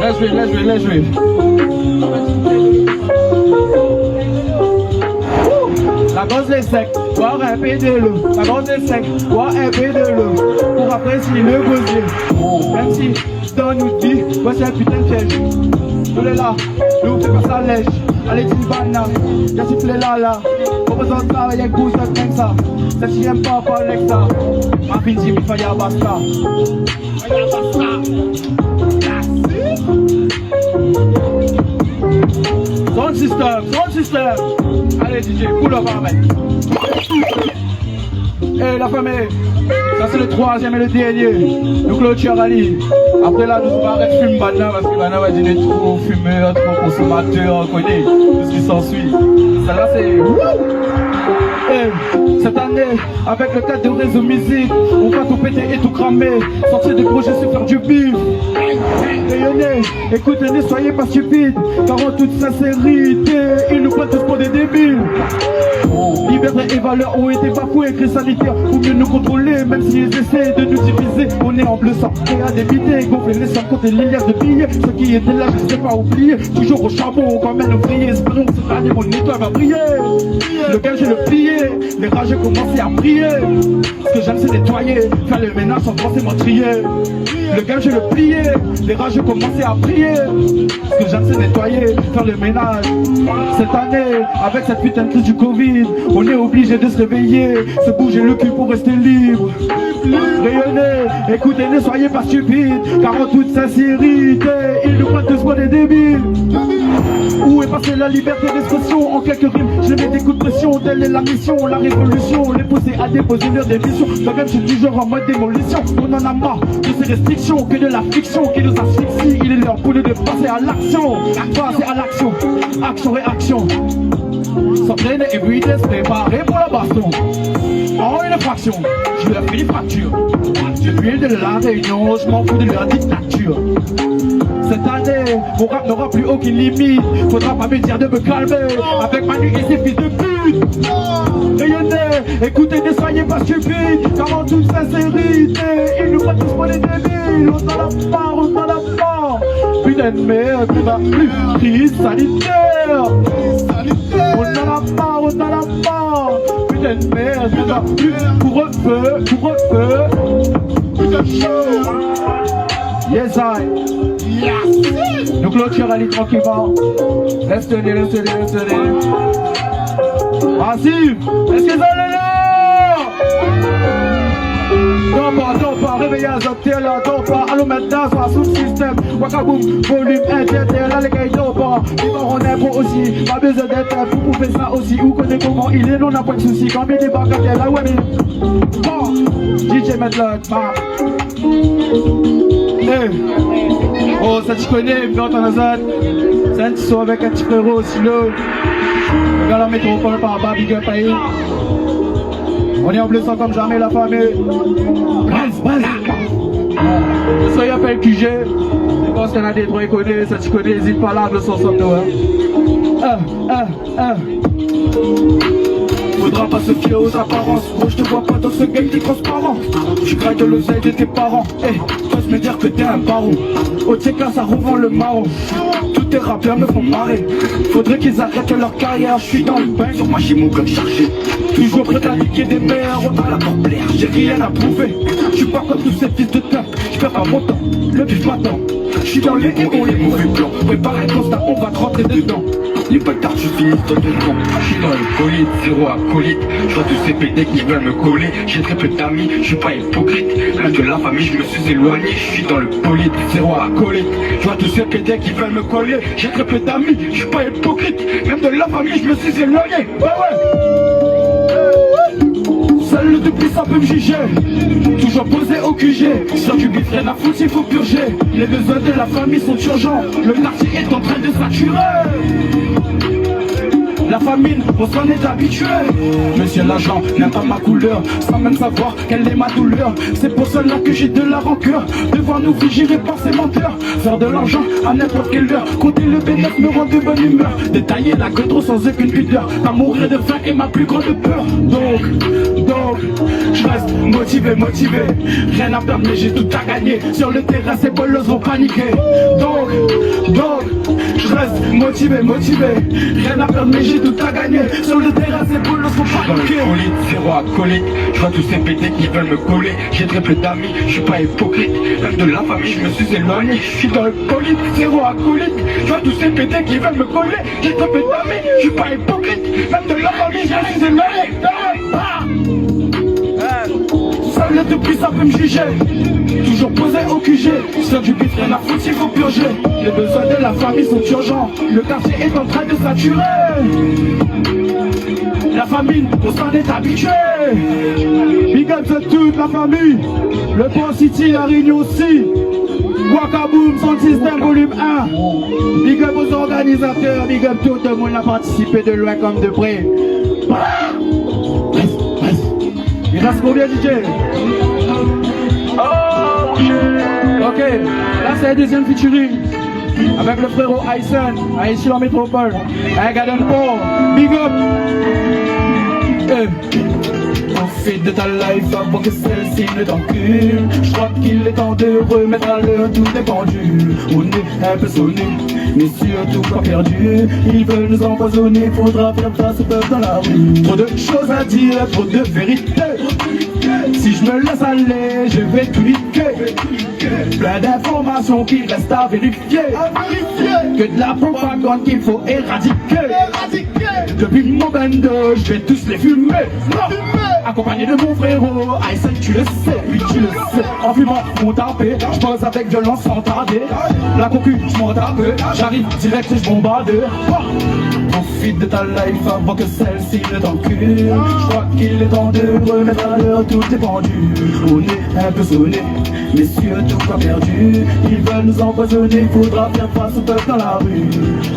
Let's read. La gosse est sec, boire un peu de l'eau. La gosse est sec, boire un peu de l'eau. Pour apprécier le gosier. Même si dans nous dit, voici un putain de piège. Nous est là, nous fait pas sa lèche. Allez, tu banane, y'a sifflé là. Représente ça, y'a goût, ça comme ça. Ça t'y aime pas, Alexa. Ma fille dit, il faut y avoir basta. Sound system. Allez DJ, pull up avec. Et la famille, ça c'est le troisième et le dernier. Nous clôture Ali. Après là, nous allons arrêter de fumer maintenant parce que maintenant on va dire trop fumeur, trop consommateur, on connaît tout ce qui s'ensuit. Celle-là c'est... Cette année, avec le cadre de réseau musique, on va tout péter et tout cramer. Sortir des projets, c'est faire du bif. Rayonnez, écoutez, soyez pas stupides, car en toute sincérité, ils nous prennent tous pour des débiles. Liberté et valeurs ont été bafouées, crise sanitaire pour mieux nous contrôler, même s'ils essaient de nous diviser. On est en bleu sang, prêt à débiter, gonfler les sommes contre les milliards de billets. Ceux qui étaient là, je ne sais pas oublier, toujours au charbon, quand même ouvrier. Espérons que cette année mon étoile va briller. Le game, j'ai le plié, les rageux commençaient à prier. Ce que j'aime, c'est nettoyer, faire le ménage sans forcément trier. Le game, j'ai le plié, les rageux commençaient à prier. Ce que j'aime, c'est nettoyer, faire le ménage. Cette année, avec cette putain de crise du Covid, on est obligé de se réveiller, se bouger le cul pour rester libre. Rayonnez, écoutez, ne soyez pas stupides, car en toute sincérité, ils nous prennent tous pour des débiles. Où est passée la liberté d'expression? En quelques rimes, je mets des coups de pression, telle est la mission, la révolution, les pousser à déposer leur démission. Moi-même, je suis toujours en mode démolition, on en a marre de ces restrictions, que de la fiction qui nous asphyxie. Il est l'heure pour nous de passer à l'action, action-réaction. S'entraîner et puis se préparer pour la baston. En une fraction, je leur fais des fractures. Depuis de la réunion, je m'en fous de leur dictature. Cette année, mon rap n'aura plus aucune limite. Faudra pas me dire de me calmer avec Manu et ses fils de pute. Rayonnez, écoutez, ne soyez pas stupides, car en toute sincérité, ils nous prennent tous pour des débiles. On en a marre. Putain de merde, on a plus crise sanitaire. On en a marre. Putain de merde, on a plus couvre-feu. Putain de chaud. Yes, nous clôture Ali tranquillement. Laisse tenir. Massive, est-ce que ça est là? Don't pas, réveillez à Zotel, don't pas, allô maintenant, soit sous le système. Wakaboum, volume inter, là les gars, don't pas. Vivant on est pour aussi, pas besoin d'être pour pouvez ça aussi. Ou connaît comment il est, non, on n'a pas de soucis. Combien des bagatelles, là, ouais, mais. Bon, DJ Medlock, Hey. Oh, ça tu connais, dans ton azad. C'est un petit son avec un petit frérot aussi là. Regarde la métropole par bas, big up à eux. On est en bleu sang comme jamais la famille. Ça y appelle QG. Je pense qu'il y en a des trois qui connaissent, ça tu connais, n'hésite pas là, le son somme nous. Faudra pas se fier aux apparences. Gros, je te vois pas dans ce game qui est transparent. Je crains de l'oseille de tes parents. T'oses me dire que t'es un baron. Au TK ça revend le marron. Tous tes rappeurs me font marrer. Faudrait qu'ils arrêtent leur carrière. Je suis dans le bain, sur moi j'ai mon gun chargé. Toujours prêt à niquer des mères. On a la pour plaire, j'ai rien à prouver. Je suis pas comme tous ces fils de teuf. Je perds pas mon temps, le bif m'attend. Je suis dans les héros et les mauvais plans. Prépare un constat, on va te rentrer dedans. Les bâtards, je finis dans le camp. Je suis dans le colite, zéro acolyte. Je vois tous ces PD qui veulent me coller. J'ai très peu d'amis, je suis pas hypocrite. Même de la famille, je me suis éloigné. Je suis dans le colite, zéro acolyte. Je vois tous ces PD qui veulent me coller. J'ai très peu d'amis, je suis pas hypocrite. Même de la famille, je me suis éloigné. Bah ouais. Seul le tout-puissant peut me juger. Toujours posé au QG. Sur du bif, rien à foutre, il faut purger. Les besoins de la famille sont urgents. Le quartier est en train de saturer. La famine, on s'en est habitué. Monsieur l'agent n'aime pas ma couleur, sans même savoir quelle est ma douleur. C'est pour cela que j'ai de la rancœur. Devoir nous vigiler par ces menteurs. Faire de l'argent à n'importe quelle heure. Compter le bénéfice me rend de bonne humeur. Détailler la trop sans aucune pudeur. Pas mourir de faim est ma plus grande peur. Donc, je reste motivé. Rien à perdre mais j'ai tout à gagner. Sur le terrain ces bolos vont paniquer. Donc, je reste motivé. Rien à perdre mais j'ai tout à gagner. Sur le terrain ces bolos vont paniquer. Dans le colite, zéro acolyte. Je vois tous ces pétés qui veulent me coller. J'ai très peu d'amis, je suis pas hypocrite. Même de la famille, je me suis éloigné. Je suis dans le colite, zéro acolyte. Je vois tous ces pétés qui veulent me coller. J'ai très peu d'amis, je suis pas hypocrite. Même de la famille, je me suis éloigné. Seul le tout-puissant peut me juger. Toujours posé au QG. Sur du bif, rien à foutre, il faut purger. Les besoins de la famille sont urgents. Le quartier est en train de saturer. La famine, on s'en est habitué. Big up à toute la famille. Le Pont City, la Réunion aussi. Wakaboom, son système volume 1. Big up aux organisateurs. Big up tout le monde a participé de loin comme de près. Il reste combien, DJ? Ok, là c'est la deuxième featuring avec le frérot Aysen, à ici en métropole, avec Garden Paul, big up. Profite de ta life avant que celle-ci ne t'encule. Je crois qu'il est temps de remettre à l'heure tout est pendu. On est un peu sonné, mais surtout pas perdu. Ils veulent nous empoisonner, faudra faire face au peuple dans la rue. Trop de choses à dire, trop de vérité. Si je me laisse aller, je vais tout niquer. Plein d'informations qui restent à vérifier. Que de la propagande qu'il faut éradiquer. Depuis mon bando, je vais tous les fumer. Accompagné de mon frérot, Aysen, tu le sais, oui tu le sais. En fumant mon tapé, je pose avec violence sans tarder. La concu, je m'en tape, j'arrive direct et je bombarde. Profite de ta life avant que celle-ci ne t'encule. Je crois qu'il est temps de remettre à l'heure tout est pendu. On est un peu sonné, mais surtout pas perdu. Ils veulent nous empoisonner, faudra faire face au peuple dans la rue.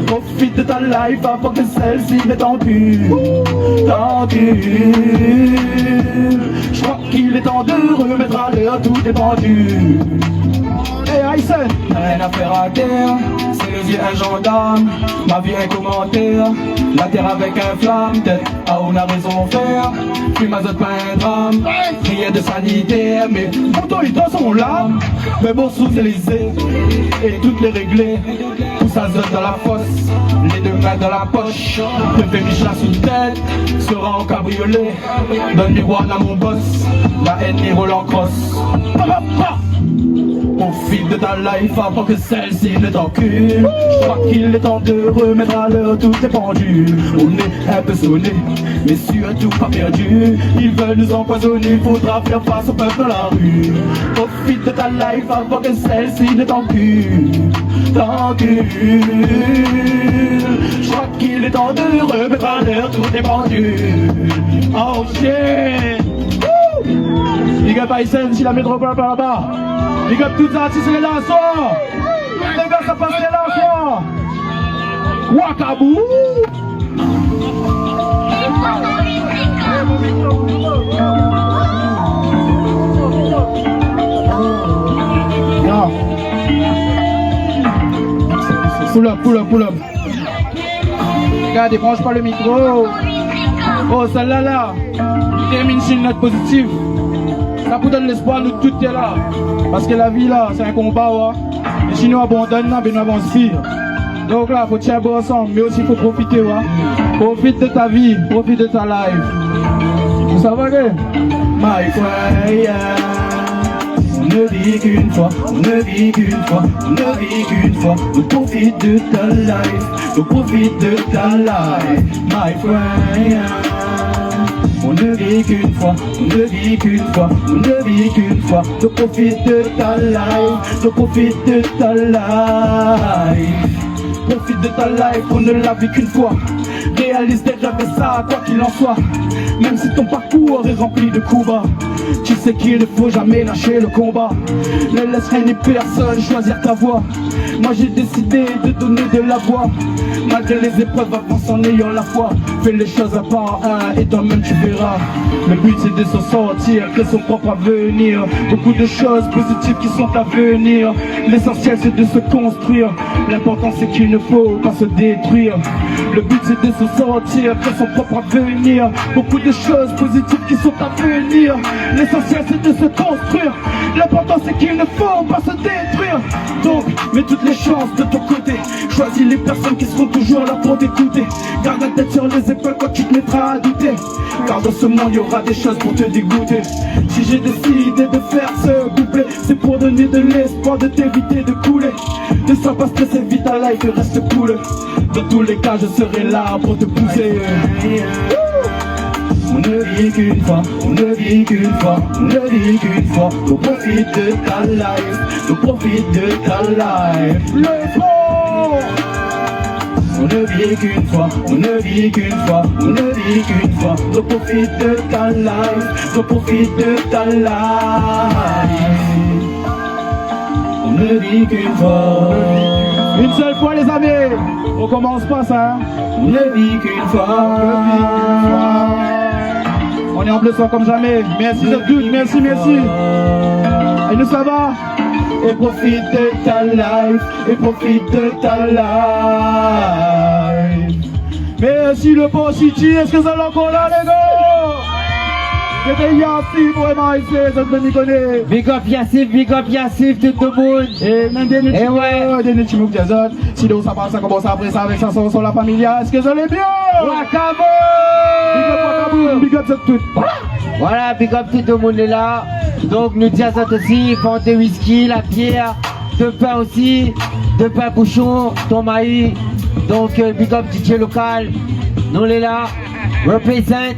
Profite de ta life avant que celle-ci ne t'encule. Je crois qu'il est temps de remettre à l'heure tout est pendu. Hey Aysen, rien à faire à terre, c'est le vieux un gendarme. Ma vie un commentaire, la terre avec un flamme. Tête à on a raison de faire, fume azote pas un drame. Rien de sanitaire, mais pourtant ils dansent son larme. Mais bon sous-Élysée, et toutes les réglées. Pousse azote dans la fosse, les deux mains dans la poche. Le fémiche là sous tête, sera en cabriolet. Donne du bois à mon boss, la haine et Roland Cross. Profite de ta life avant que celle-ci ne t'encule. Je crois qu'il est temps de remettre à l'heure tout est pendu. On est un peu sonné, mais surtout pas perdu. Ils veulent nous empoisonner, faudra faire face au peuple dans la rue. Profite de ta life avant que celle-ci ne t'encule. Je crois qu'il est temps de remettre à l'heure tout est pendu. Oh shit. Big up Aysen, si la métropole par là-bas. Big up toutes les artistes et les lanceurs. Les gars, ça passe les lanceurs. Wakabou. Pull up. Regardez, branche pas le micro. Oh, celle-là, là. Termine sur une note positive. Ça vous donne l'espoir, nous tout est là. Parce que la vie là, c'est un combat, ouais. Et si nous abandonnons, ben nous avancons. Donc là, faut tirer bon ensemble, mais aussi faut profiter, ouais. Profite de ta vie, profite de ta life. Vous savez que? My fire, ne vit qu'une fois, on ne vit qu'une fois, on ne vit qu'une fois. Donc profite de ta life, donc profite de ta life, my friend. On ne vit qu'une fois, on ne vit qu'une fois, on ne vit qu'une fois. Donc profite de ta life, donc profite de ta life. Profite de ta life, on ne l'a vu qu'une fois. Réalise déjà que ça, quoi qu'il en soit. Même si ton parcours est rempli de coups bas, tu sais qu'il ne faut jamais lâcher le combat. Ne laisse rien ni personne choisir ta voie. Moi j'ai décidé de donner de la voix. Malgré les épreuves, avance en ayant la foi. Fais les choses un par un et toi-même tu verras. Le but c'est de s'en sortir, créer son propre avenir. Beaucoup de choses positives qui sont à venir. L'essentiel c'est de se construire. L'important c'est qu'il ne faut pas se détruire. Le but c'est de s'en sortir, créer son propre avenir. Beaucoup de choses positives qui sont à venir. L'essentiel c'est de se construire. L'important c'est qu'il ne faut pas se détruire. Donc mets toutes les chances de ton côté. Choisis les personnes qui seront toujours là pour t'écouter. Garde la tête sur les épaules quand tu te mettras à douter. Car dans ce monde il y aura des choses pour te dégoûter. Si j'ai décidé de faire ce couplet, c'est pour donner de l'espoir, de t'éviter de couler. Ne sois pas stressé, vis ta life et reste cool. Dans tous les cas je serai là pour te pousser. On ne vit qu'une fois, on ne vit qu'une fois, on ne vit qu'une fois. Donc profite de ta life, donc profite de ta life. Le fort. On ne vit qu'une fois, on ne vit qu'une fois, on ne vit qu'une fois. Donc profite de ta life, donc profite de ta life. On ne vit qu'une fois. Une seule fois les amis, on commence pas ça. On ne vit qu'une fois. On est en bleu comme jamais. Merci de tout, merci, merci. Et nous ça va. Et profite de ta life, et profite de ta life. Merci le bon City, est-ce que ça l'a encore là les gars? C'était Yassif, vraiment ici, ça te me connaît. Big up Yassif, tout le monde. Et même des Et ouais. des Chimouk des autres. Si donc ça passe, ça commence après ça avec ça sur la familia. Est-ce que ça l'est bien? Wakabo! Big up Wakabo, big up ça tout. Voilà, big up tout le monde est là. Donc nous disons aussi, vente de whisky, la bière, de pain aussi, de pain bouchon, ton maïs. Donc big up DJ local, nous les là, represent.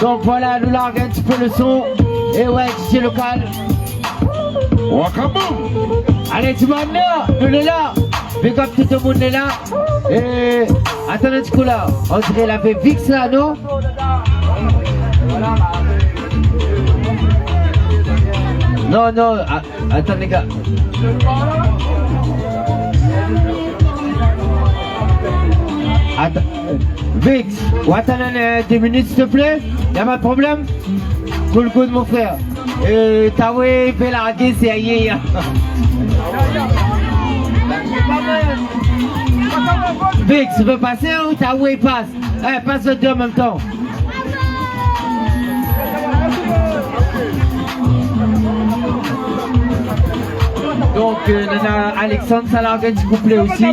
Donc voilà, nous larguons un petit peu le son. Et ouais, DJ local. Allez tout le monde là, nous les là. Big up tout le monde est là. Et attendez un petit coup là, on dirait la VX là, non? Non, non, attends les gars. Attends, Vix, attends 2 minutes s'il te plaît. Y'a pas de problème? Cool good mon frère. Taoué, Bélargué, c'est aïe. Vix, tu veux passer ou Taoué passe? Passe les deux en même temps. Donc, Nana Alexandre Salarga du couplet aussi.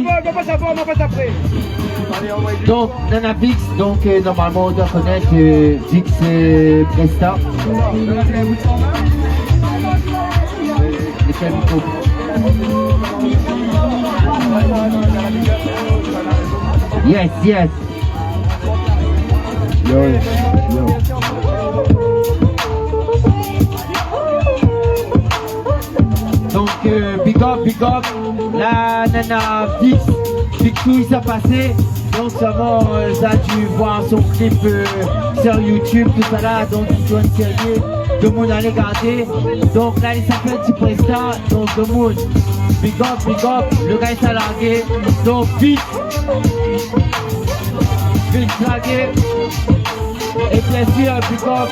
Donc, Nana Vix, donc normalement on doit connaître Vix Presta. Lesquels micros? Yes, yes. Yo. Donc big up, la Nana Vix, Victou s'est passé, donc ça a dû voir son clip sur YouTube, tout ça là, donc il doit être sérieux, le monde allait regarder, donc là il s'appelle Petit Presta, donc le monde, big up, le gars s'est largué, donc Vix largué, et bien sûr big up,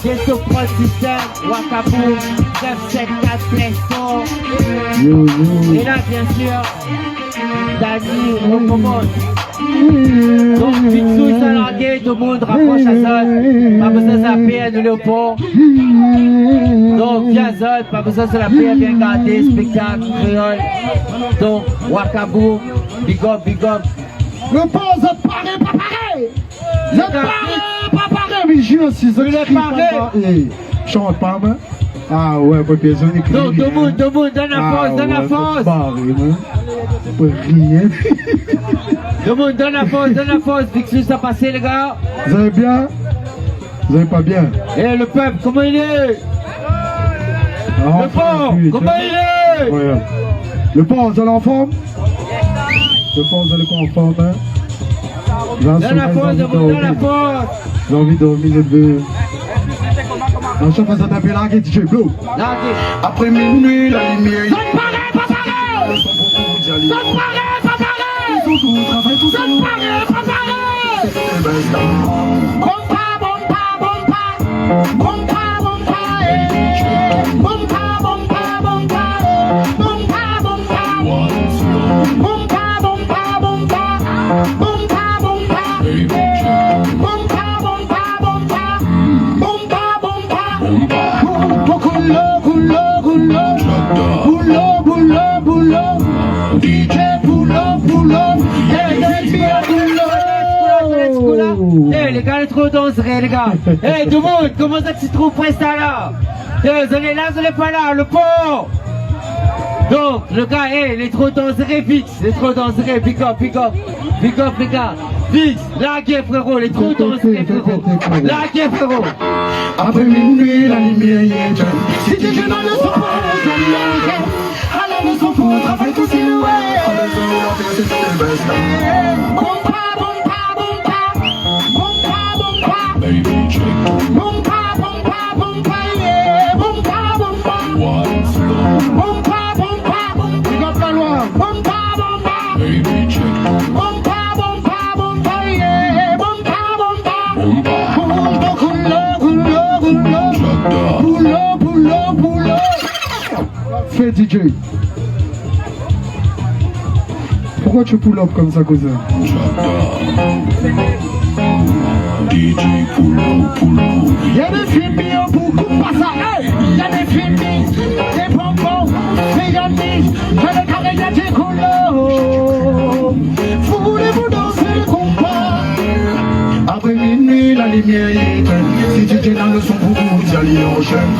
Gesto Pro System, Wakabo, 974 Presto. Et là, bien sûr, Dani, on commande. Donc, Vixou, il s'est largué, tout le monde rapproche à Zod. Pas besoin de zapper, annulé au pont. Donc, viens Zod, pas besoin de se la paix, bien garder, spectacle, créole. Donc, Wakabo, big up. Le pont, vous êtes paré, pas paré. Vous êtes paré, pas paré, Michel. tu as 6 ans, Il est paré. Chante pas, man. Ah ouais, pas besoin de crier. Non, debout, donne la force, donne la force. Barré, man. Pas rien. Donne la force. Fixez ça passer, les gars. Vous allez bien? Vous allez pas bien? Et le peuple, comment il est? Ah, Le pont, comment il est? Ouais. Le pont, vous allez en forme? Le pont, vous allez pas en forme, hein? Donne la force, donne la force. J'ai envie de dormir un peu. Un chef à taper là, qui est DJ Blue. Après minuit, la lumière. Donne pareil, pas pareil. Donne pareil, pas pareil. Donne pareil, pas pareil. Bomba, les gars, les trop danserez, les gars. Hey, tout le monde, comment ça tu trouves Presta là? Vous allez là, vous allez pas là, le pont. Donc, le gars, les trop danserez, fixe. Les trop danserez, pick up, les gars. Fixe, la guerre, frérot, les trop danserez, frérot. La guerre, frérot. Après minuit, la lumière y est jeune. Si tu joues dans le son, alors le son pour travailler tout silhouette. Fais DJ. Pourquoi tu pull up comme ça, cousin? DJ pull up. Y'a des films beaucoup pas ça. Y'a des films, des bonbons, des yannis, y'a des carrés, y'a des couleurs. Voulez-vous danser le compas? Après minuit, la lumière est éteinte. Si tu tiens dans le son pour vous, tu allies en chaîne.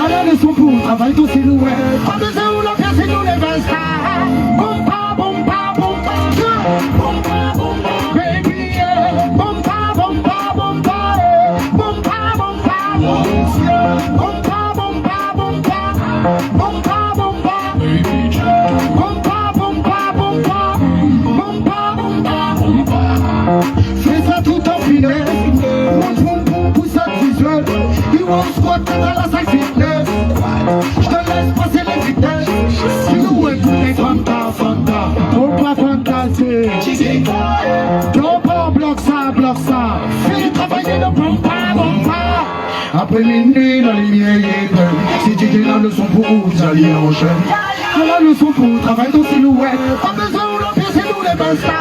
Alors le son pour travaille ton silhouette. Pas besoin où l'on fait, c'est nous les Vesta. Bomba, bomba, bomba, bomba, bomba, baby, yeah. Bomba, bomba, bomba, bomba, bomba, bomba, bomba, bomba, bomba, baby, yeah. Bomba, bomba, bomba, bomba, bomba. Fais ça tout en finesse. Pour cette visuelle. Ils vont squat dans la salle fitness. Je te laisse passer les vitesses. Si nous écoutez Fanta, Fanta, trop pas fantastique. Trop pas bloque ça. Fais travailler le pompa, pompa. Après minuit, la lumière est pleine. Si tu es là, le son pour vous alliez en chaîne. Là, le son pour travailler ton silhouette. Pas besoin où l'on fait, c'est nous les Vesta.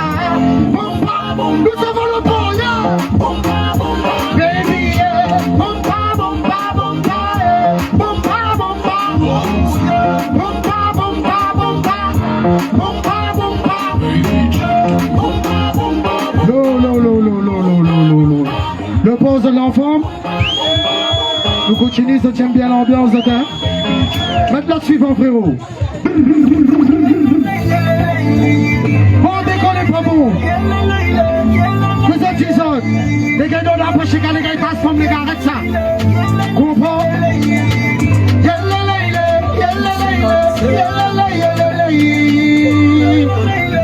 Pompa, pompa, nous avons le bon, yeah. Pompa, pompa, baby, yeah. Pompa, pompa, pompa, yeah. Pompa, pompa, pompa, pompa, pompa, pompa, pompa, baby, yeah. Pompa, pompa, le pause de l'enfant. Nous continuons, ça tient bien l'ambiance de terre. Maintenant, suivant, frérot. Bon, décollez pas bon. Vous êtes 10 autres. Les gars, on approche, les gars, ils passent comme les gars, arrête ça. Comprends?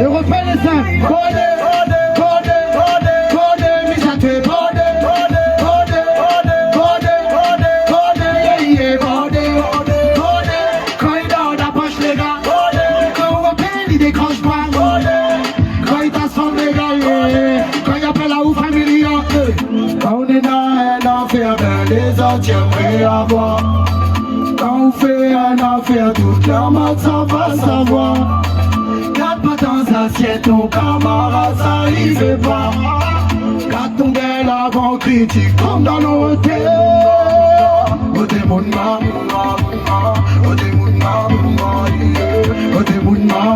Et refais les seins. J'aimerais avoir. Quand on fait un affaire, toute leur mode ça va savoir. Garde pas dans assiette, ton camarade ça y fait pas. Garde ton bel avant critique comme dans l'hôtel. Oh t'es mon maman, oh t'es mon maman, oh t'es mon maman,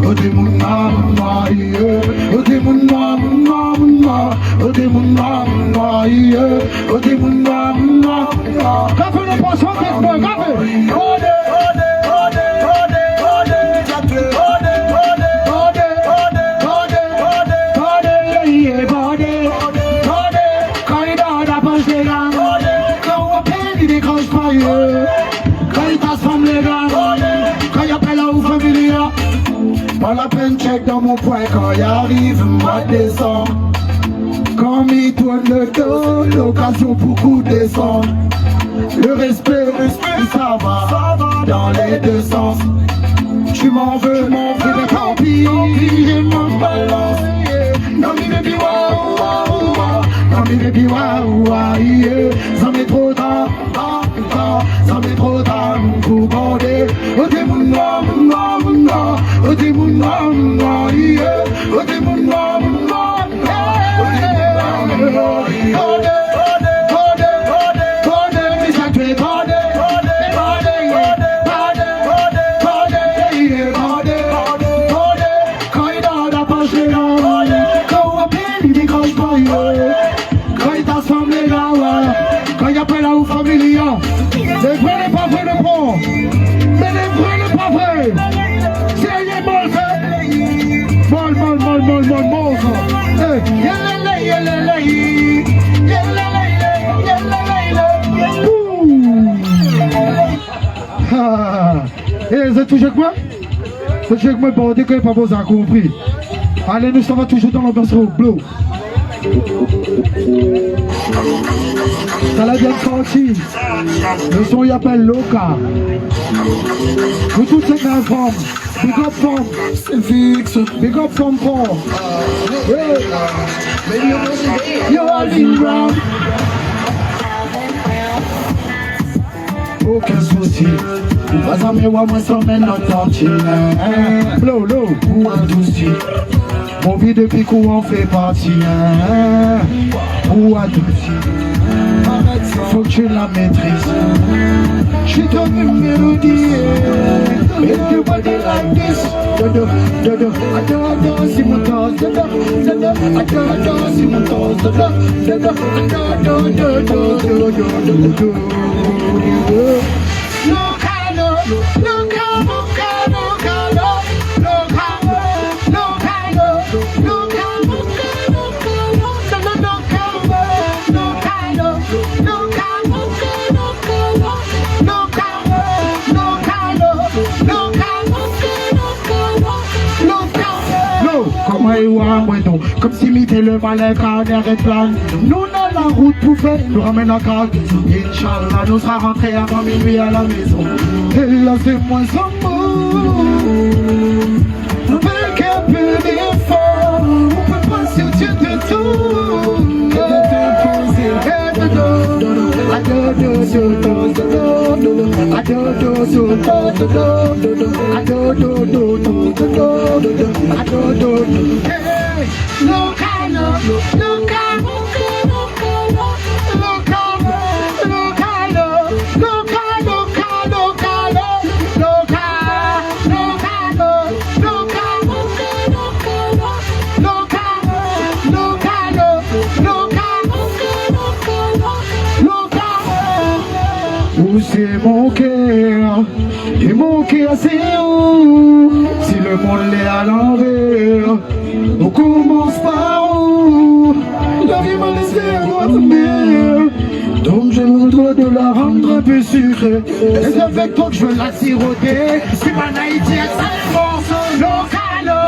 oh t'es mon maman, oh t'es mon maman, oh oh des mouna, mouna, yeah, oh des mouna, mouna. Gave le poisson avec moi, gave. Pas la peine check dans mon poing quand y arrive ma descente. Quand m'y tourne le dos, l'occasion pour coup descendre. Le respect, ça va dans les deux sens. Tu m'en veux, mais tant pis, je m'en balance. Non mi baby wow, wow, wow. Non mi baby wow, wow, yeah. Ça met trop tard, ça met trop tard pour bander. Oh t'es mon nom, oh t'es mon nom, yeah. Oh t'es mon nom, les vrais n'est pas vrai le bon, mais les vrais n'est pas vrai. C'est les molles, molle. Eh, vous êtes toujours avec moi? Vous êtes toujours avec moi, bon, dès que pas vous avez compris. Allez, nous sommes toujours dans l'ambiance bleu. Ça l'a bien senti. Le son y appelle Loca. Pour toutes ces grandes femmes. Big up from Fixe. Big up from Paul. You're all in round. Aucun souci. Pas à mes moi sans notre tantine. Blow, ou un douci. Mon vie depuis qu'on en fait partie. Ou un douci. Faut que tu la maîtrises. She told me melody. Make your body like this. Dodo, si mon toss. Dodo, si mon toss. Dodo. Comme si m'était le malin car l'air est plan. Nous dans la route pour faire nous ramène à carte. Inch'Allah nous sera rentré avant minuit à la maison. Et là c'est moins son mot. Avec un peu d'effort, on peut passer au-dessus de tout. Où c'est mon cœur? Et mon cœur c'est où? Si le monde l'est à l'envers, on commence par où? La vie m'a laissé à votre mère. Donc j'ai le droit de la rendre un peu sucrée. Et c'est avec toi que je veux la siroter. C'est ma naïveté à sa force. Localo,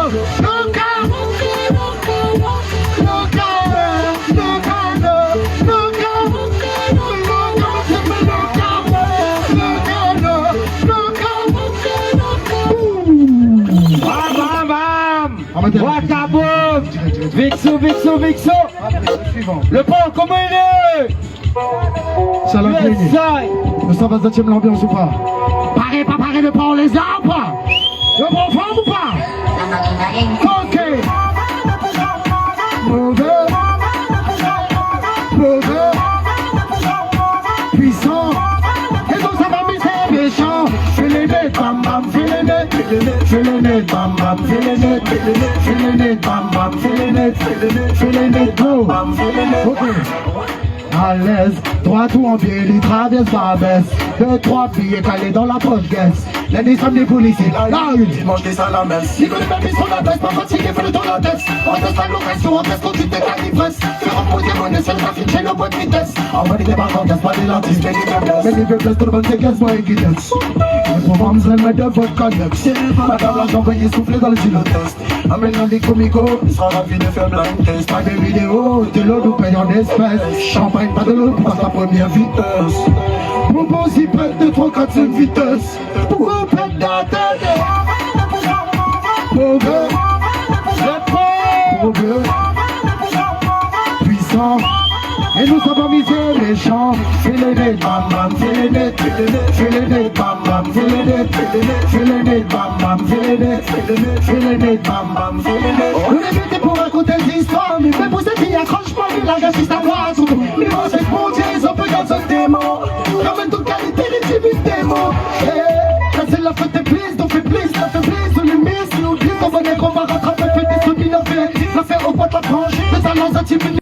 Wakaboum, Vixo. Le pont, comment il est? ça l'a gagné. Ça va se l'ambiance ou pas? Paré, pas paré, le pont, les arbres. Le pont femme ou pas? Ok. Mauvais. Puissant. Et donc ça va m'être méchant. Je les mets comme bam, feeling it, bam bam, feeling it, bam bam, feeling it, go, ok. À l'aise, droit ou en pied, il traverse ma baisse. 2, 3 billets calés dans la poche, guess. Lundi, samedi, policiers, la une, dimanche, des salamès. Il connaît même sur la baisse, pas fatigué, fait le tour la tête. On teste la location, on teste quand tu t'es la livresse. Faire un produit monnaie, c'est le trafic, j'ai le bon vitesse. Envoie des barres, on casse pas des lentilles, mais les faiblesses, tout le monde, c'est casse, moi, et guidance. Les programmes, je mettre de votre connexion. Madame, la j'envoyais souffler dans le silotest. Amène un des comicos, il sera ravi de faire blind test. Pas de vidéos, de l'eau, nous payons en espèces. Champagne, pas de l'eau, passe la première vitesse. Bonbon, si pète de 3, 4, 5 vitesses. Pourquoi pète la tête? Mauvais, mauvais, puissant. Et nous avons misé les champs. Feeling it, bam bam, feeling it, bam bam, feeling it, bam bam, feeling it, bam bam, feeling it. On est vite pour raconter des histoires, mais même vous êtes qui accroche pas, mais la gâchisse à moi, tout. Mais moi c'est mon Dieu, ils ont peu dans ce démon. Ramène toute qualité, les timides démons. Là c'est la fête des bliss, donc fais bliss, la faiblesse, on les mise, si on glisse, on va qu'on va rattraper, fait des soumis, la faire au boîte la tranche, les talents intimides.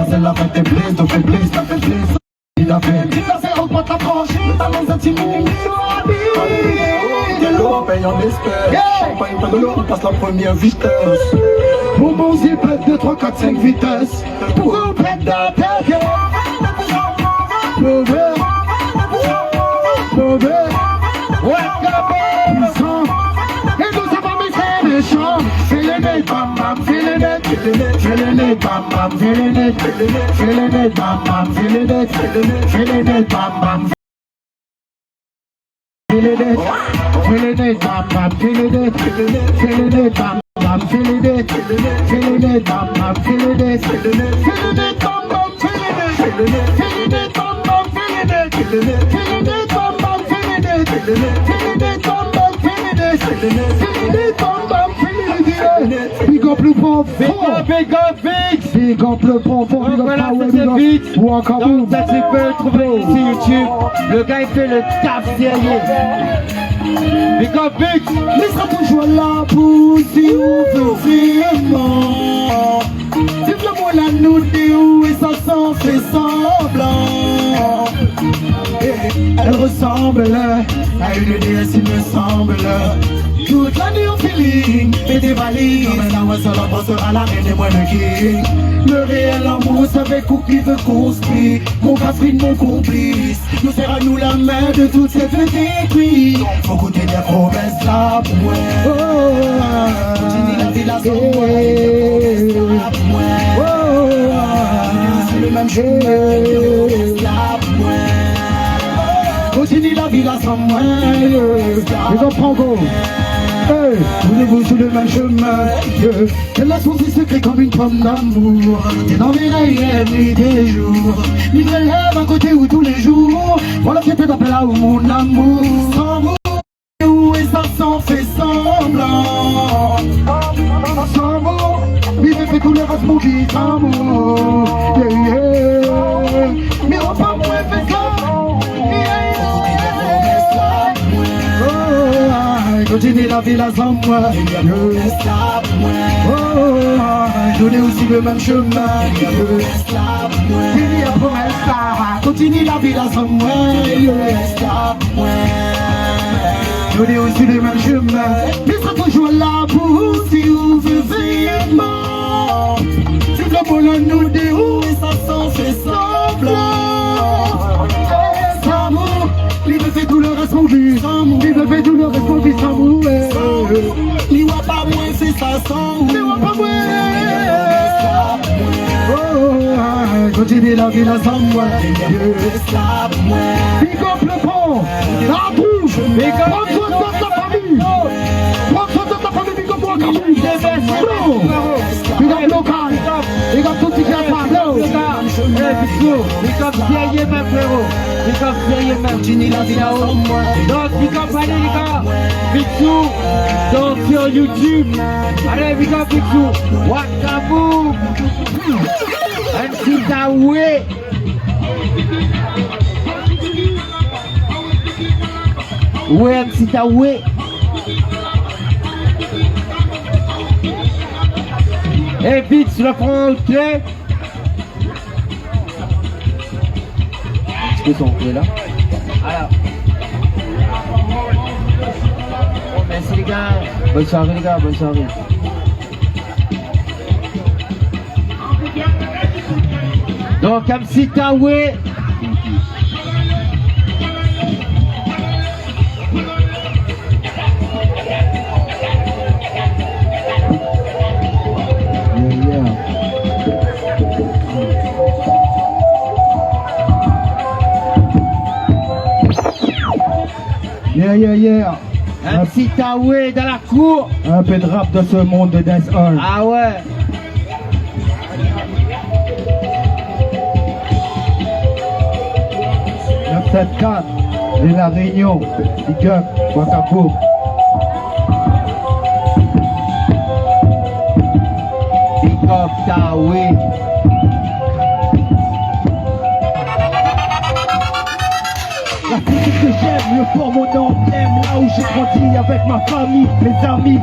C'est la fête des bliss, donc fais bliss, la faiblesse, il a fait au boîte la tranche, les talents intimides. De l'eau, on paye en espèces. Champagne, pas de l'eau, on passe la première vitesse. Bonbon, zip, 2, 3, 4, 5 vitesses. Pourquoi on pète la tête? Mauvais, mauvais, ouais, puissant. Et nous avons mis les champs. Feeling it, bam bam, feeling it, bam bam, feeling it, bam bam, feeling it, bam bam. Feeling it, bam bam, feeling it, bam bam, feeling it, bam bam, feeling it, bam bam, feeling it, bam bam, feeling it, bam bam, feeling it, bam bam, feeling it, bam bam, feeling it. Big up le bon, Big up, big up, big. big up le bon, big up Voilà, power, c'est big up. vite. Ou encore Donc boum. ça tu peux le trouver sur YouTube. Le gars il fait le taf sérieux. Big up, big. Il sera toujours là pour si on veut vraiment. Vive le monde à nous dire et ça s'en fait semblant. Elle ressemble à une déesse, il me semble. Toute la nuit en feeling et des valises. La voix seule pensera la reine et moi le king. Le réel amour savait qui veut construire. Mon Catherine, mon complice. Nous serre à nous la main de toutes ces petites. Faut goûter des promesses là pour moi. Continue la vie là sans moi. C'est le même chemin là pour moi. Continue la vie là sans moi. Je comprends go. Voulez-vous sur le même chemin? Elle laisse mon fils secret comme une pomme d'amour. T'es dans mes rêves nuit et jours. Libre lève à côté où tous les jours. Voilà qui t'appelle là où mon amour. Sans mots, et ça s'en fait semblant. Sans mots, il me fait tout le reste mon qui sans mots. Mais on pas moins fait ça. Continue la vie là sans moi. Je n'ai aussi le même chemin. Il y a promesse là. Continue la vie là sans moi. Je n'ai aussi le même chemin. Mais sera toujours là pour si vous veut vraiment. Tu dois pour le nous dire où et ça s'en fait semblant. Sans mots, il me fait tout le reste mon vie. Il me fait tout le reste mon vie sans mots. Il voit pas moins, c'est ça sans mots. Il voit pas moins. Continue la vie là sans moi. Big up le pont, la bouche. Big up ta famille. Prends soin de ta famille, big up moi Kabou. Big up local. Big up tout ce qui est pas. Big up sérieux même frérot. Big up sérieux même. Continue la vie là sans moi. Donc big up allez les gars. Bixou. Donc sur YouTube. Allez big up Bixou. Wakabou. MC Taoué. Ouais MC Taoué. Et vite, le front clé. Tu peux s'entrer là. Alors. Bon, merci les gars. Bonne soirée les gars, bonne soirée. Donc, MC Taoué. Yeah. MC Taoué dans la cour. Un peu de rap dans ce monde de dancehall. Ah ouais. « 974 de la Réunion, Big Up, Wakabo. Big up Taoué. La musique que j'aime, le port mon emblème, là où j'ai grandi avec ma famille, mes amis.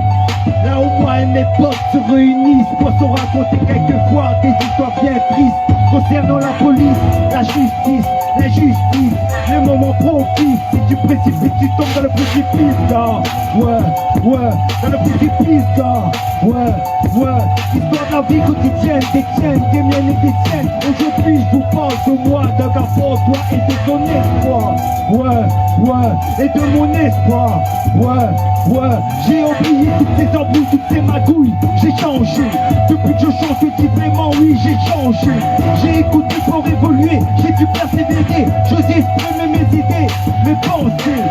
Là où moi et mes potes se réunissent pour se raconter quelquefois des histoires bien tristes concernant la police, la justice, l'injustice, les moments propices. Si tu précipices, tu tombes dans le précipice, gars. Ouais, dans le précipice, gars. Ouais, histoire de la vie quotidienne, des tiennes, des miennes et des tiennes. Aujourd'hui, je vous parle de moi, d'un gars pour toi et de ton espoir. Ouais, et de mon espoir. Ouais, j'ai oublié toutes ces embrouilles, toutes ces magouilles. J'ai changé, depuis que je chante, je dis vraiment oui, j'ai changé. J'ai écouté pour évoluer, j'ai dû persévérer. J'ose exprimer mes idées, mes pensées.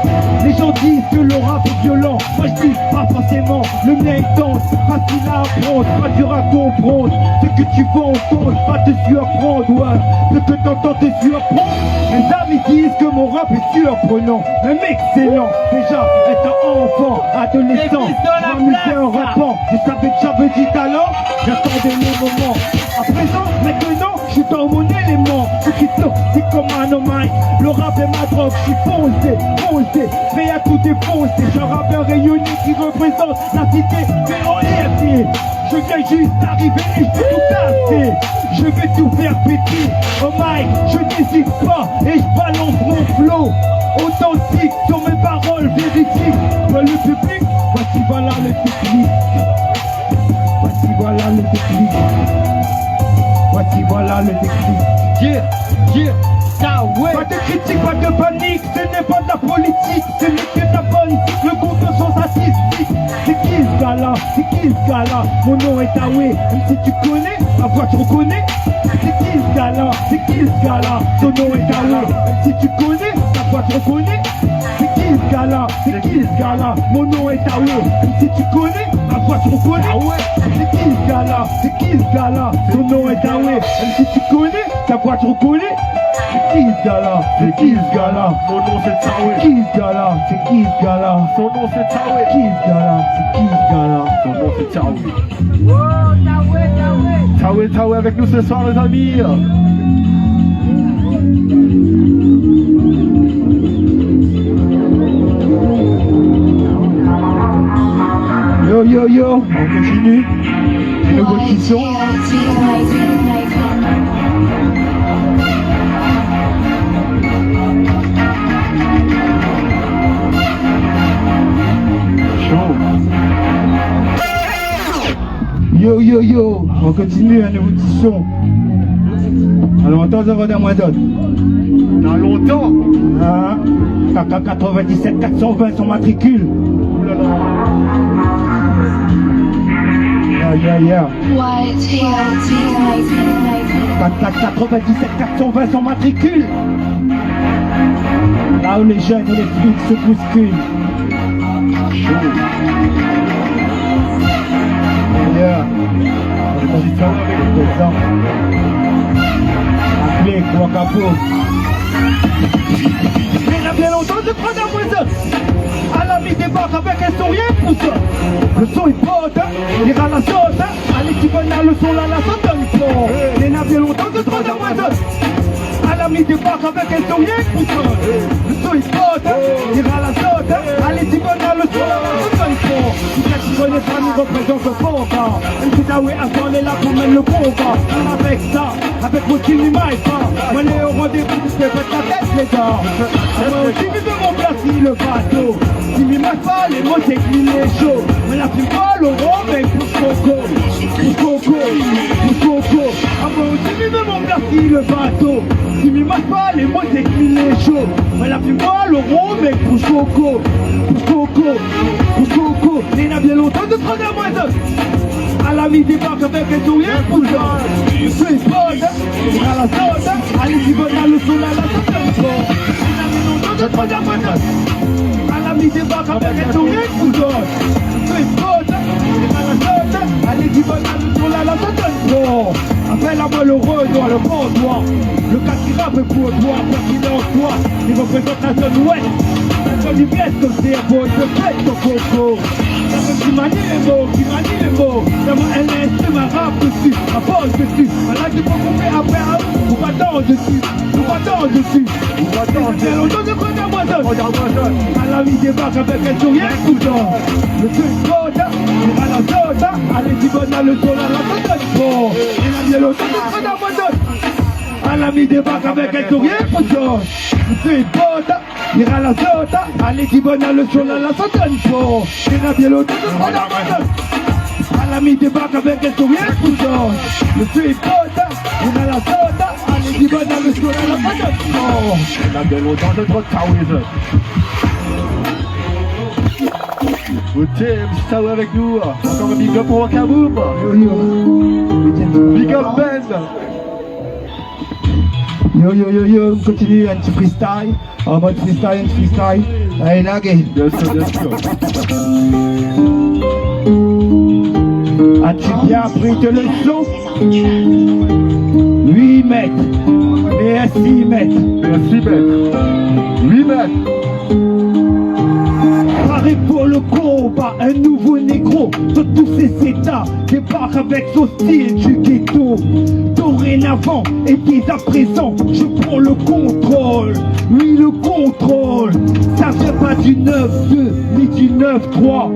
Les gens disent que le rap est violent, moi je dis pas forcément. Le mien est dense, facile à apprendre, pas dur à comprendre. Ce que tu vas entendre, pas te surprendre, ouais. Ce que t'entends te surprendre. Mes amis disent que mon rap est surprenant, même excellent. Déjà, être un enfant, adolescent, m'amuser en rappant. Je savais que j'avais du talent, j'attendais le moment. À présent, maintenant, je suis dans mon élément. Je suis toxique comme un homme. Le rap est ma drogue, je suis foncé, prêt à tout défoncer. Je rappeur rayonné qui représente la cité VORD. Je viens juste d'arriver et je vais tout casser. Je vais tout faire péter. Oh Mike, je n'hésite pas et je balance mon flow authentique sur mes paroles véridiques. Pour le public, voici voilà le technique. Voici voilà le technique. Voici voilà le technique. Yeah, Taoué. Pas de critique, pas de panique, ce n'est pas de la politique, ce n'est que de la bonne le compte de son statistique. C'est qui ce gars-là? C'est qui ce gars-là? Mon nom est Taoué, même si tu connais, ma voix tu reconnais. C'est qui ce gars-là? C'est qui ce gars-là? Son nom est Taoué, même si tu connais, ma voix tu reconnais. C'est qui ce gars-là? C'est qui ce gars-là? Mon nom est Taoué, même si tu connais, ma voix tu reconnais. C'est qui ce gars-là? C'est qui ce gars-là? Son nom est Taoué, même si tu connais, ta voix tu reconnais. C'est qui ce gars-là? C'est qui ce gars-là? Mon nom c'est Taoué. C'est qui ce gars-là? C'est qui ce gars-là? Son nom c'est Taoué. C'est qui ce gars-là? C'est qui ce gars-là? Son nom c'est Taoué. Taoué avec nous ce soir les amis. Yo, on continue. Les négociations. Yo, on continue la négociation. Alors, longtemps, ça va dans moins d'autres. Dans longtemps. Hein? KK 97 420 son matricule. Yeah. 97 420 son matricule. Là où les jeunes et les flics se bousculent. Yeah. Appelé Wakabo. Mais il a bien longtemps de prendre un moisson. À la mi débarque avec un sourire pour ça. Le son est pote, il ira la sauce. Allez, tu connais le son là, la sauce dans le fond. Il a bien longtemps de prendre un moisson. À la mi débarque avec un sourire pour ça. Le son est pote, il ira la sauce. Allez, tu connais le son là, la sauce dans le fond. Tu connais pas nous représente le combat. MCDAOUE Hassan est là pour mener le combat. Avec ça, avec mon team, il m'aille pas. Moi, les au rendez-vous, je fais pas ta tête, les gars. Moi aussi, je veux mon place, le bateau. Si m'y marche pas, les mots, c'est qu'il est chaud. Mais la plus folle, au rond, mais pousse coco. Pousse coco, pousse coco. Ah, moi aussi, je veux mon place, le bateau. Si m'y marche pas, les mots, c'est qu'il est chaud. Mais la plus folle, au rond, mais pousse coco. Pousse coco, pousse coco. Il y a bien longtemps de prendre à moi de. À la vie débarque avec un sourire pour le genre. Je suis bonne, à la zone. Allez, tu vas dans le sol, à la zone. Il y a bien longtemps de prendre à moi de. À la vie débarque avec un sourire pour le genre. Je suis bonne, à la zone. Allez, tu vas dans le sol, à la zone. Appelle à moi le redor, le bon doigt. Le cas qui rappe pour toi, quoi qu'il est en toi. Il représente la zone ouest. La zone du comme c'est un beau, je fais ton coco. La zone qui manie les mots, qui manie les mots. Dans mon LS, ma rap dessus, ma pose dessus. Voilà, tu peux couper après un ou pas dans dessus. Ou pas dans dessus. Ou pas dans dessus. C'est longtemps de prendre à moi zone. À la vie débarque avec un sourire coulant. Le truc code, il a la zone. Allez, tu vas dans le sol, à la zone. Bon, il a bien longtemps de prendre à moi zone. À la vie débarque avec un sourire coulant. Le truc code, il a la zone. Allez, tu vas dans le sol, à la zone. Bon, il a bien longtemps de prendre à moi zone. À la vie débarque avec un sourire coulant. Le truc code, il a la zone. Allez, tu vas dans le sol, à la zone. Bon, il a bien longtemps de prendre à moi zone. Ok, MC Taoué avec nous. Encore un big up pour Wakaboom. Big up Ben. Yo yo yo yo, on continue un petit freestyle. En mode freestyle, un freestyle. Allez, laguez. Bien sûr, bien sûr. As-tu bien pris de leçon? 8 mètres. Merci mètres. Merci maître. 8 mètres. Paré pour le combat, un nouveau négro de tous ces états débarque avec son style du ghetto. Dorénavant et dès à présent, je prends le contrôle. Oui, le contrôle. Ça vient pas du 9-2, ni du 9-3,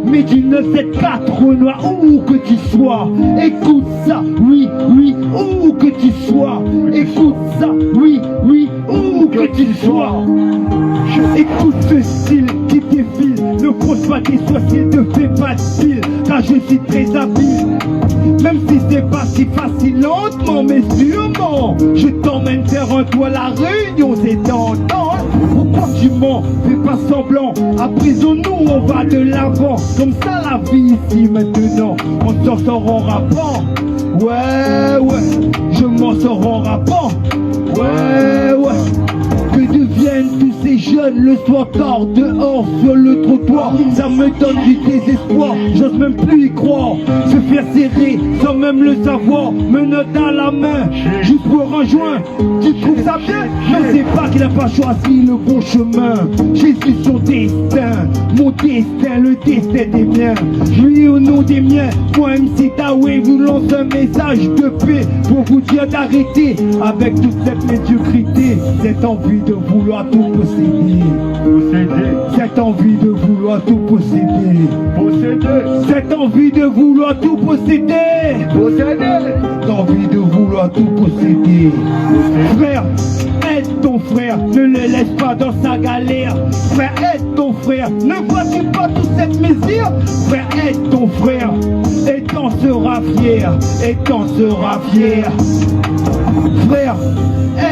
mais du 9-7-4, Renoir, où que tu sois. Écoute ça, oui, oui, où que tu sois. Écoute ça, oui, oui, où que tu sois. Écoute ce style qui défile, ne pose pas tes sourcils, ne fais pas de style, car je suis très habile. Même si c'est pas si facile, lentement mais sûrement, je t'emmène faire un toit, la réunion c'est tentant. Pourquoi tu mens? Fais pas semblant, apprisons-nous, on va de l'avant. Comme ça la vie ici maintenant, on s'en sort en rappant. Ouais, ouais, je m'en sors en rappant. Ouais, ouais. Que deviennent tous ces jeunes le soir tard dehors sur le trottoir? Ça me donne du désespoir, j'ose même plus y croire. Se faire serrer sans même le savoir, menottes à la main, juste pour un joint. Tu trouves ça bien? Je sais pas qu'il a pas choisi le bon chemin. Jésus son destin, mon destin, le destin des miens. Lui au nom des miens, moi MC Taoué vous lance un message de paix pour vous dire d'arrêter avec toute cette médiocrité, cette envie de vouloir tout posséder. Cette envie de vouloir tout posséder. Cette envie de vouloir tout posséder. Cette envie de vouloir tout posséder. Frère, aide ton frère, ne le laisse pas dans sa galère. Frère, aide ton frère, ne vois-tu pas toute cette misère? Frère, aide ton frère, et t'en seras fier, et t'en seras fier. Frère,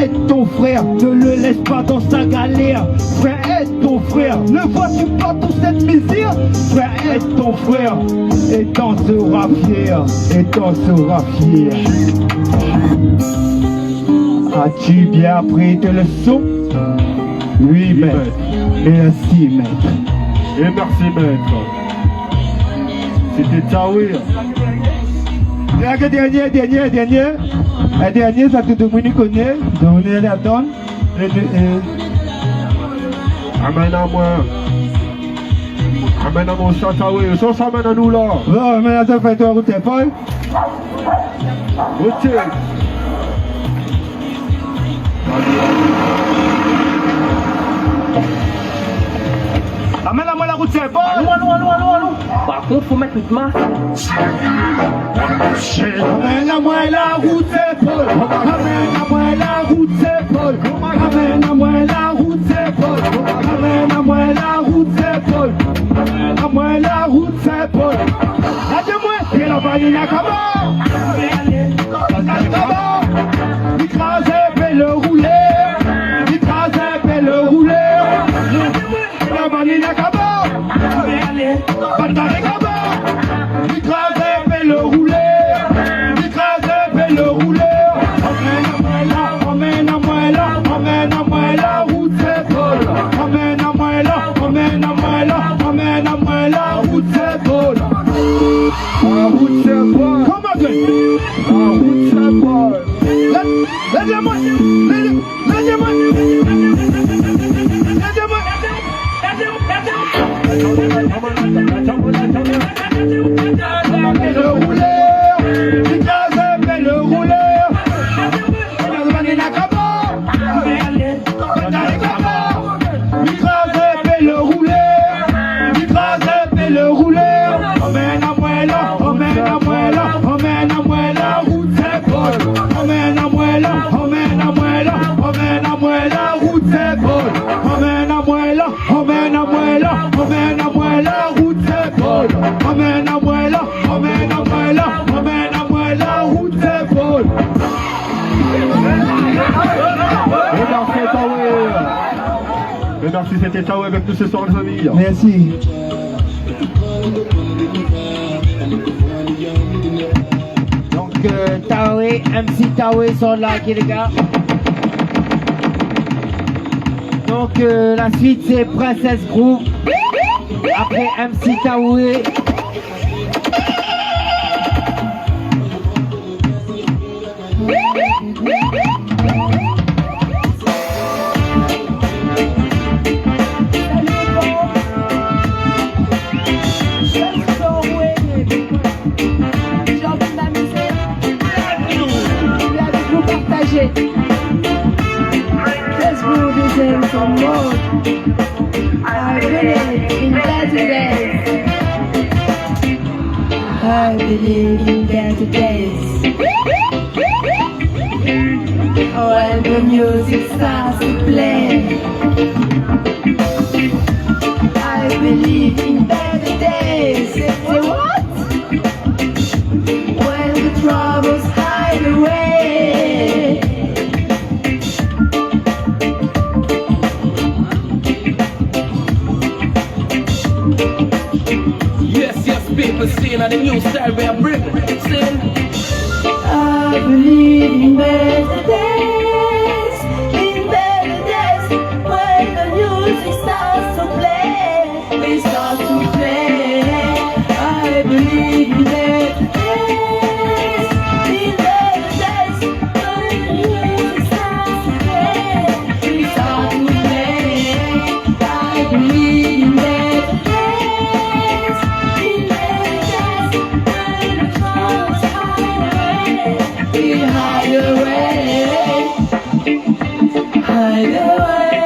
aide ton frère, ne le laisse pas dans sa galère. Frère, aide ton frère, ne vois-tu pas toute cette misère? Frère, aide ton frère, et t'en seras fier, et t'en seras fier. As-tu bien pris de leçons? Oui, maître. Merci, maître. Et merci maître. C'était Taoué. Dernier, ça te Dominique connaît. Dominique la donne. Amène à moi. Amène à mon chat Taoué. Ça s'amène à nous là. Non, mais là, ça fait toi, route tes folles. Ok. Amène-moi la route, c'est bon. Allons. contre, faut mettre rythme. Ramène-moi la route, c'est Paul. Ramène-moi la route, c'est Paul. Ramène-moi la route, c'est Paul. Ramène-moi la route, c'est Paul. Ramène-moi la route, c'est Paul. Adieu-moi, et la vanille à comment? Écrasé, le rouler. Écrasé, le rouler. La vanille à comment? Pantalé comment? Écrasé, le rouler. Écrasé, le rouler. Emmène-moi la route, c'est Paul. Emmène-moi la route, c'est Paul. La route, c'est Paul. Comment dire? La route, c'est Paul. Laissez-moi. Le rouleur, écrasé, le rouleur. Écrasé, le rouleur. Écrasé, le rouleur. Emmène-moi la route, c'est Paul. Emmène-moi la route, c'est Paul. Emmène-moi la route, c'est Paul. Emmène-moi la route, c'est Paul. Et merci, c'était Taoué avec nous ce soir, les amis. Merci. Donc Taoué, MC Taoué sont là, qui les gars. Donc la suite c'est Princess Groove. Après MC Taoué. Let's move this in some more. I believe in better days. I believe in better days. When the music starts to play, I believe in better days. Say what? When the troubles hide away. Yes, people sing and the new style we are bringing. I believe in better days, when the music starts to play, we start to play. I believe in better days, when the music starts to play, we start to play. I believe in better days, when the troubles hide away. We hide away, hide away,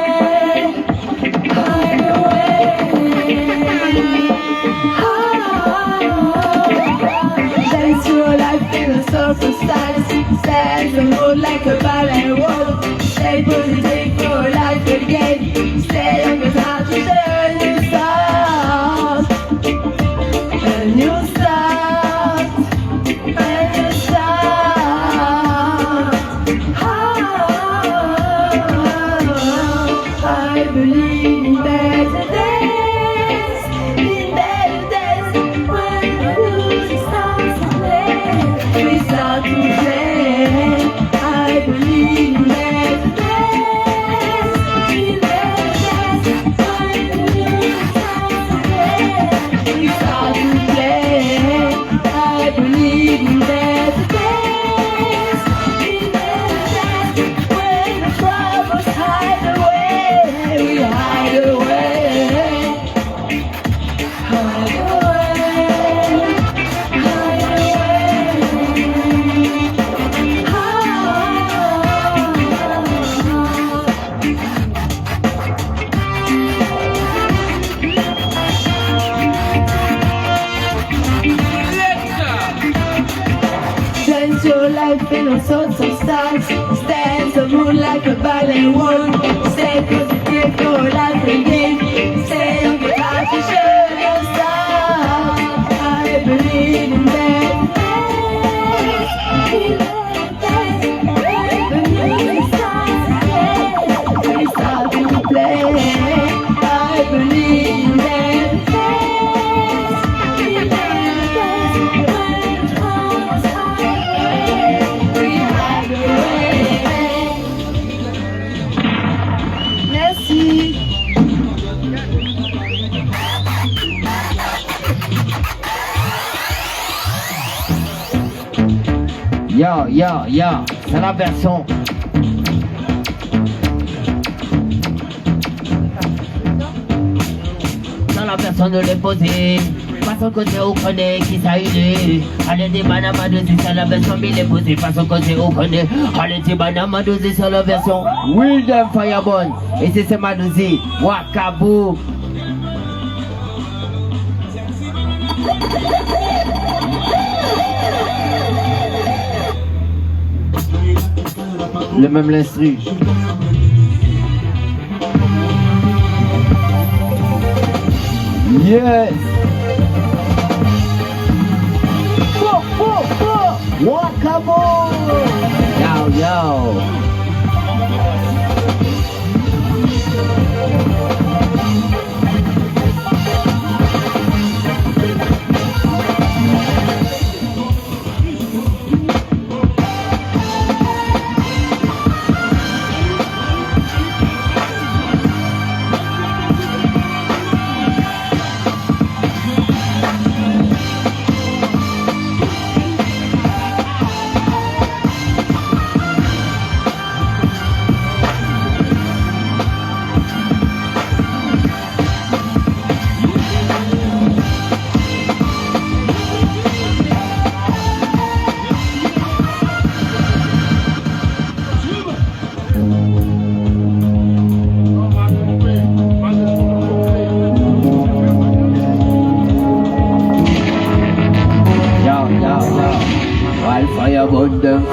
on some stars. Stand the moon like a ballet one. Stay positive, your life again. Stay on the path to show your star. I believe in that. The music starts, we start to play. I believe in that. Merci. Yo, c'est la version. Dans la version de l'imposé. Façon côté au connaît qui ça il est. Allez des banama dosé sur la version mais l'imposé. Façon côté au connaît. Allez des banama dosé sur la version. William Fireball. Et c'est ma dosé. Wakabou. Le même l'instru. Yes. Wakabo. Yo.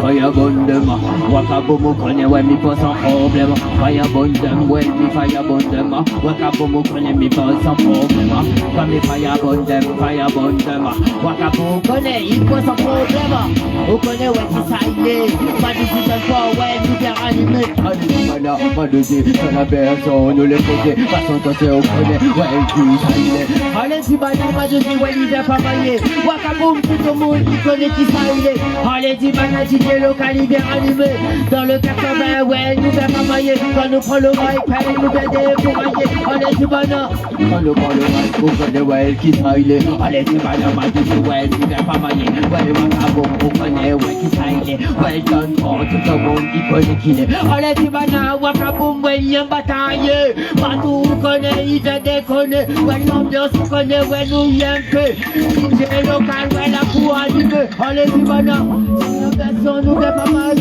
Firebondem, Wakabomo connaît, ouais, mi pas sans problème. Firebondem, ouais, mi firebondem, Wakabomo connaît, mi pas sans problème. Comme mi firebondem, Wakabomo connaît, il pas sans problème. On connaît, ouais, qui ça il est. Pas de season 4, ouais, nous bien animé. Pas de c'est la personne, nous les poser. Façon quand c'est, on connaît, ouais, qui ça il est. Allez, si banana, je dis, ouais, il vient pas mailler. Wakabomo, tout le monde, il connaît qui ça il est. Allez, dis, banana, DJ local, il vient animé. Dans le 80, ouais, nous vient pas mailler. Quand nous prend le mic, allez, nous vient des pour mailler. Allez, dis, banana. Quand nous prend le mic, on connaît, ouais, qui ça il est. Allez, dis, banana, je dis, ouais, nous vient pas mailler. Ouais, Wakabomo, on connaît, ouais, qui ça il est. Ouais, John Ford, tout le monde, il connaît qui il est. Allez, dis, banana, Wakabomo, ouais, il y a bataille. Partout, on connaît, il vient déconner. Ouais, l'ambiance, on connaît, ouais, nous y a un peu. DJ local, ouais, la pour animer. Allez, dis, banana. Version nous fait pas mal.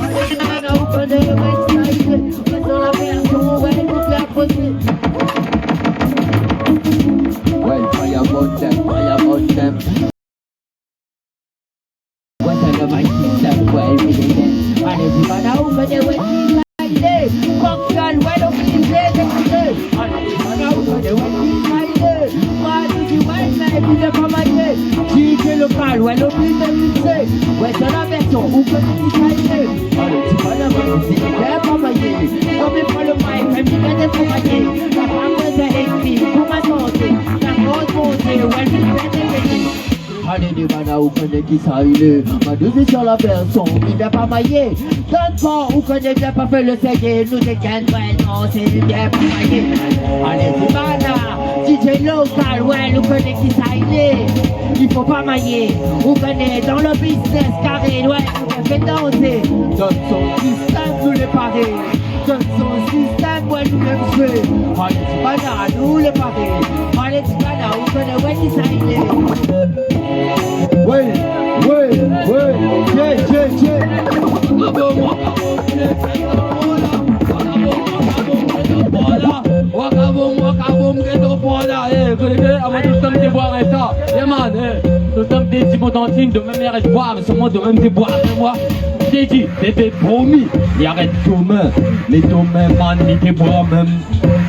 Allez, banana, on connaît, ouais, ça y est. Dans la version, ouais, nous fait approcher. Ouais, firebondem. Ouais, c'est le mic system, ouais, allez, dis, banana, on connaît, ouais, ça y est. Cocktail, ouais, donc il est découvert. Allez, dis, banana, on connaît, ouais, ça y est. Moi, dis, ouais, ça y est, il fait pas mal. DJ local, ouais, l'oblige de mixer. Ouais, c'est la version, où que tu sailles. Allez, tu vas la voir, c'est bien travaillé. Non, mais pas le mic, même si bien travaillé. La femme est écrite, pour ma santé. La grosse montée, ouais, je vais défailer. Allez, les manas, où connaît qui ça il est. Ma deuxième sur la version, il vient pas mailler. Donne pas, où connaît bien pas fait le séguer. Nous dégaine, ouais, non, c'est bien pas mailler. Allez, les manas, DJ local, ouais, nous connaît qui ça il est. Il faut pas mailler, on connaît dans le business carré, ouais, on fait danser. Donne son système, nous les parer. Donne son système, ouais, nous même jouer. Allez, tu vas là, nous les parer. Allez, tu vas là, on connaît, ouais, qui ça il est. Ouais, Wakabomo, ghetto pola, tout le temps de boire et ça, man, tout le temps des petits potentines de ma mère et de boire, mais seulement de même de boire avec moi. t'ai dit, bébé promis, il arrête demain. Mais demain, man, il te boit même.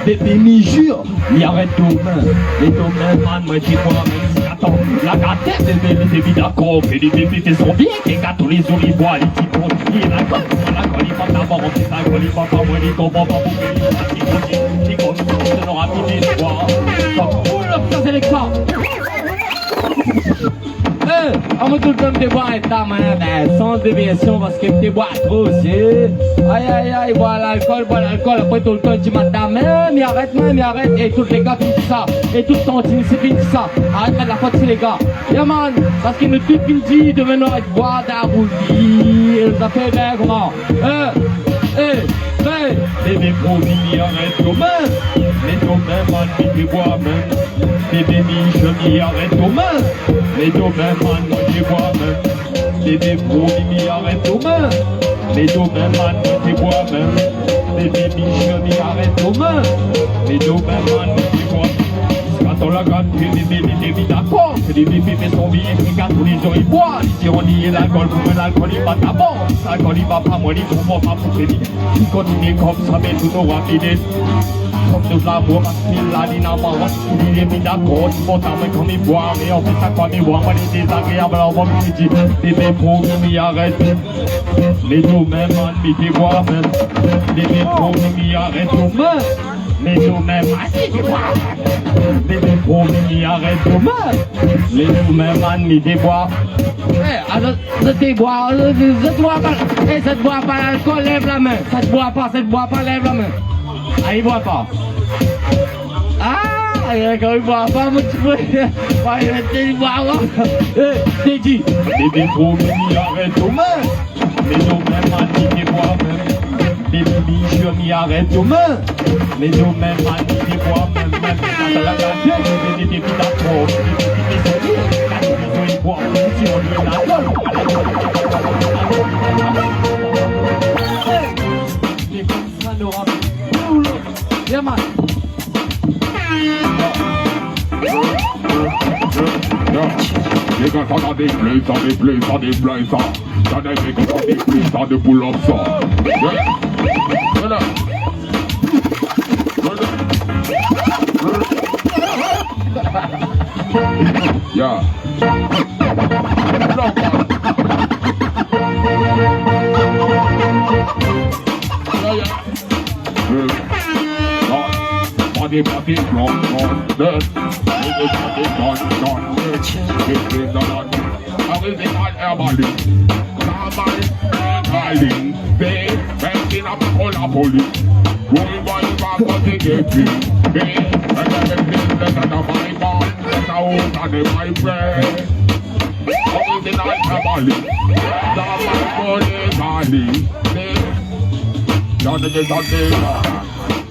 Bébé m'y jure, il arrête demain. Mais demain, man, moi j'y bois même. Attends, la gâtette, bébé, les bébés d'accord. Et les bébés, t'es sont bien, les gâteaux, les olivois, les petits pots. Il est la gueule, il va d'abord, on fait la gueule, il va pas moi, il tombe, on va bouger, il va on aura mis des soirs. Ça c'est les cas. On me tout le temps de boire et ta main, sans déviation parce que tu bois trop aussi. Aïe aïe aïe, bois l'alcool, après tout le temps tu m'as ta main, mais arrête, et tous les gars qui disent ça, et tout ton team c'est qui dit ça, arrête de la faute c'est les gars. Yeah man, parce qu'il me tout qui me dit de venir avec boire d'aboulie, et ça fait bien comment. Bébé promis, arrête demain, mais demain man, tu bois même. Bébé mi, arrête demain, mais demain man, moi j'y vois même. Bébé promis, arrête demain, mais demain man, moi j'y vois même. Bébé mi, arrête demain, mais demain man, moi j'y vois même. Quand on la gagne, les bébés d'accord, c'est les bébés mais sont bien, les gars tous les jours ils boivent, ils diront nier l'alcool, pour moi l'alcool il va d'abord, l'alcool il va pas moi, ils vont pas pour crédit, ils continuent comme ça, mais tout aura fini. Comme de l'amour, parce qu'il a dit n'a pas, il est mis d'accord, ils vont t'amener comme ils boivent, mais en fait ça comme ils boivent, moi les désagréables, alors on me dit, bébé promis, arrête, mais nous-mêmes, on me dit boire même, bébé promis, arrête nous-mêmes. Mais nous-mêmes, bébé promis, arrête demain. Mais nous-mêmes, on des bois. Je te bois, je te bois pas. Eh, ça te boit pas l'alcool, lève la main. Ça te boit pas, lève la main. Ah, il boit pas. Ah, quand il boit pas, moi tu peux. Il boit pas. Eh, t'es dit. Bébé promis, arrête demain. Mais nous-mêmes, on des bois même. Bébé bichon, il arrête demain. Mais nous-mêmes, on dit quoi, même quand la gâte, bébé, bébé, d'accord, bébé, bébé, ils boivent, si on lui l'alcool. C'est comme ça, le rap. Yeah, man. Les gars, ça des plays, ça des plays, ça des plays, ça. Ça des mecs, ça des plays, ça des pull-up, ça. Voilà. Yeah. Body, blonde,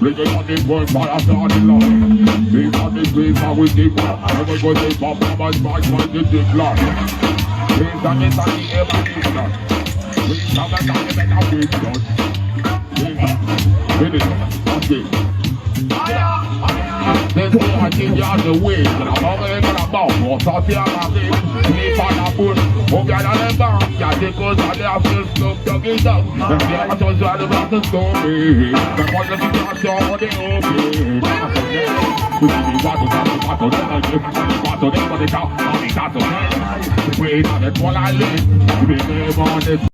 Legend on the world, but I'm not in love. Big on the grave, I will keep up. Never go to pop, Baba's back, my dick lock. Big on the air, but it's not. Big on the air, but it's not. Big on the air, Let's go and change out the way. And I'm already gonna bounce. What's up here, I'm saying? Me for the food. Hope you're not in bounce. Yeah, take us out there, feel stuff, dug it up. And the other ones are the back of story. The one that you can't show what they open. We need to watch them, but they talk, we got to wait on it while I live. We live on it.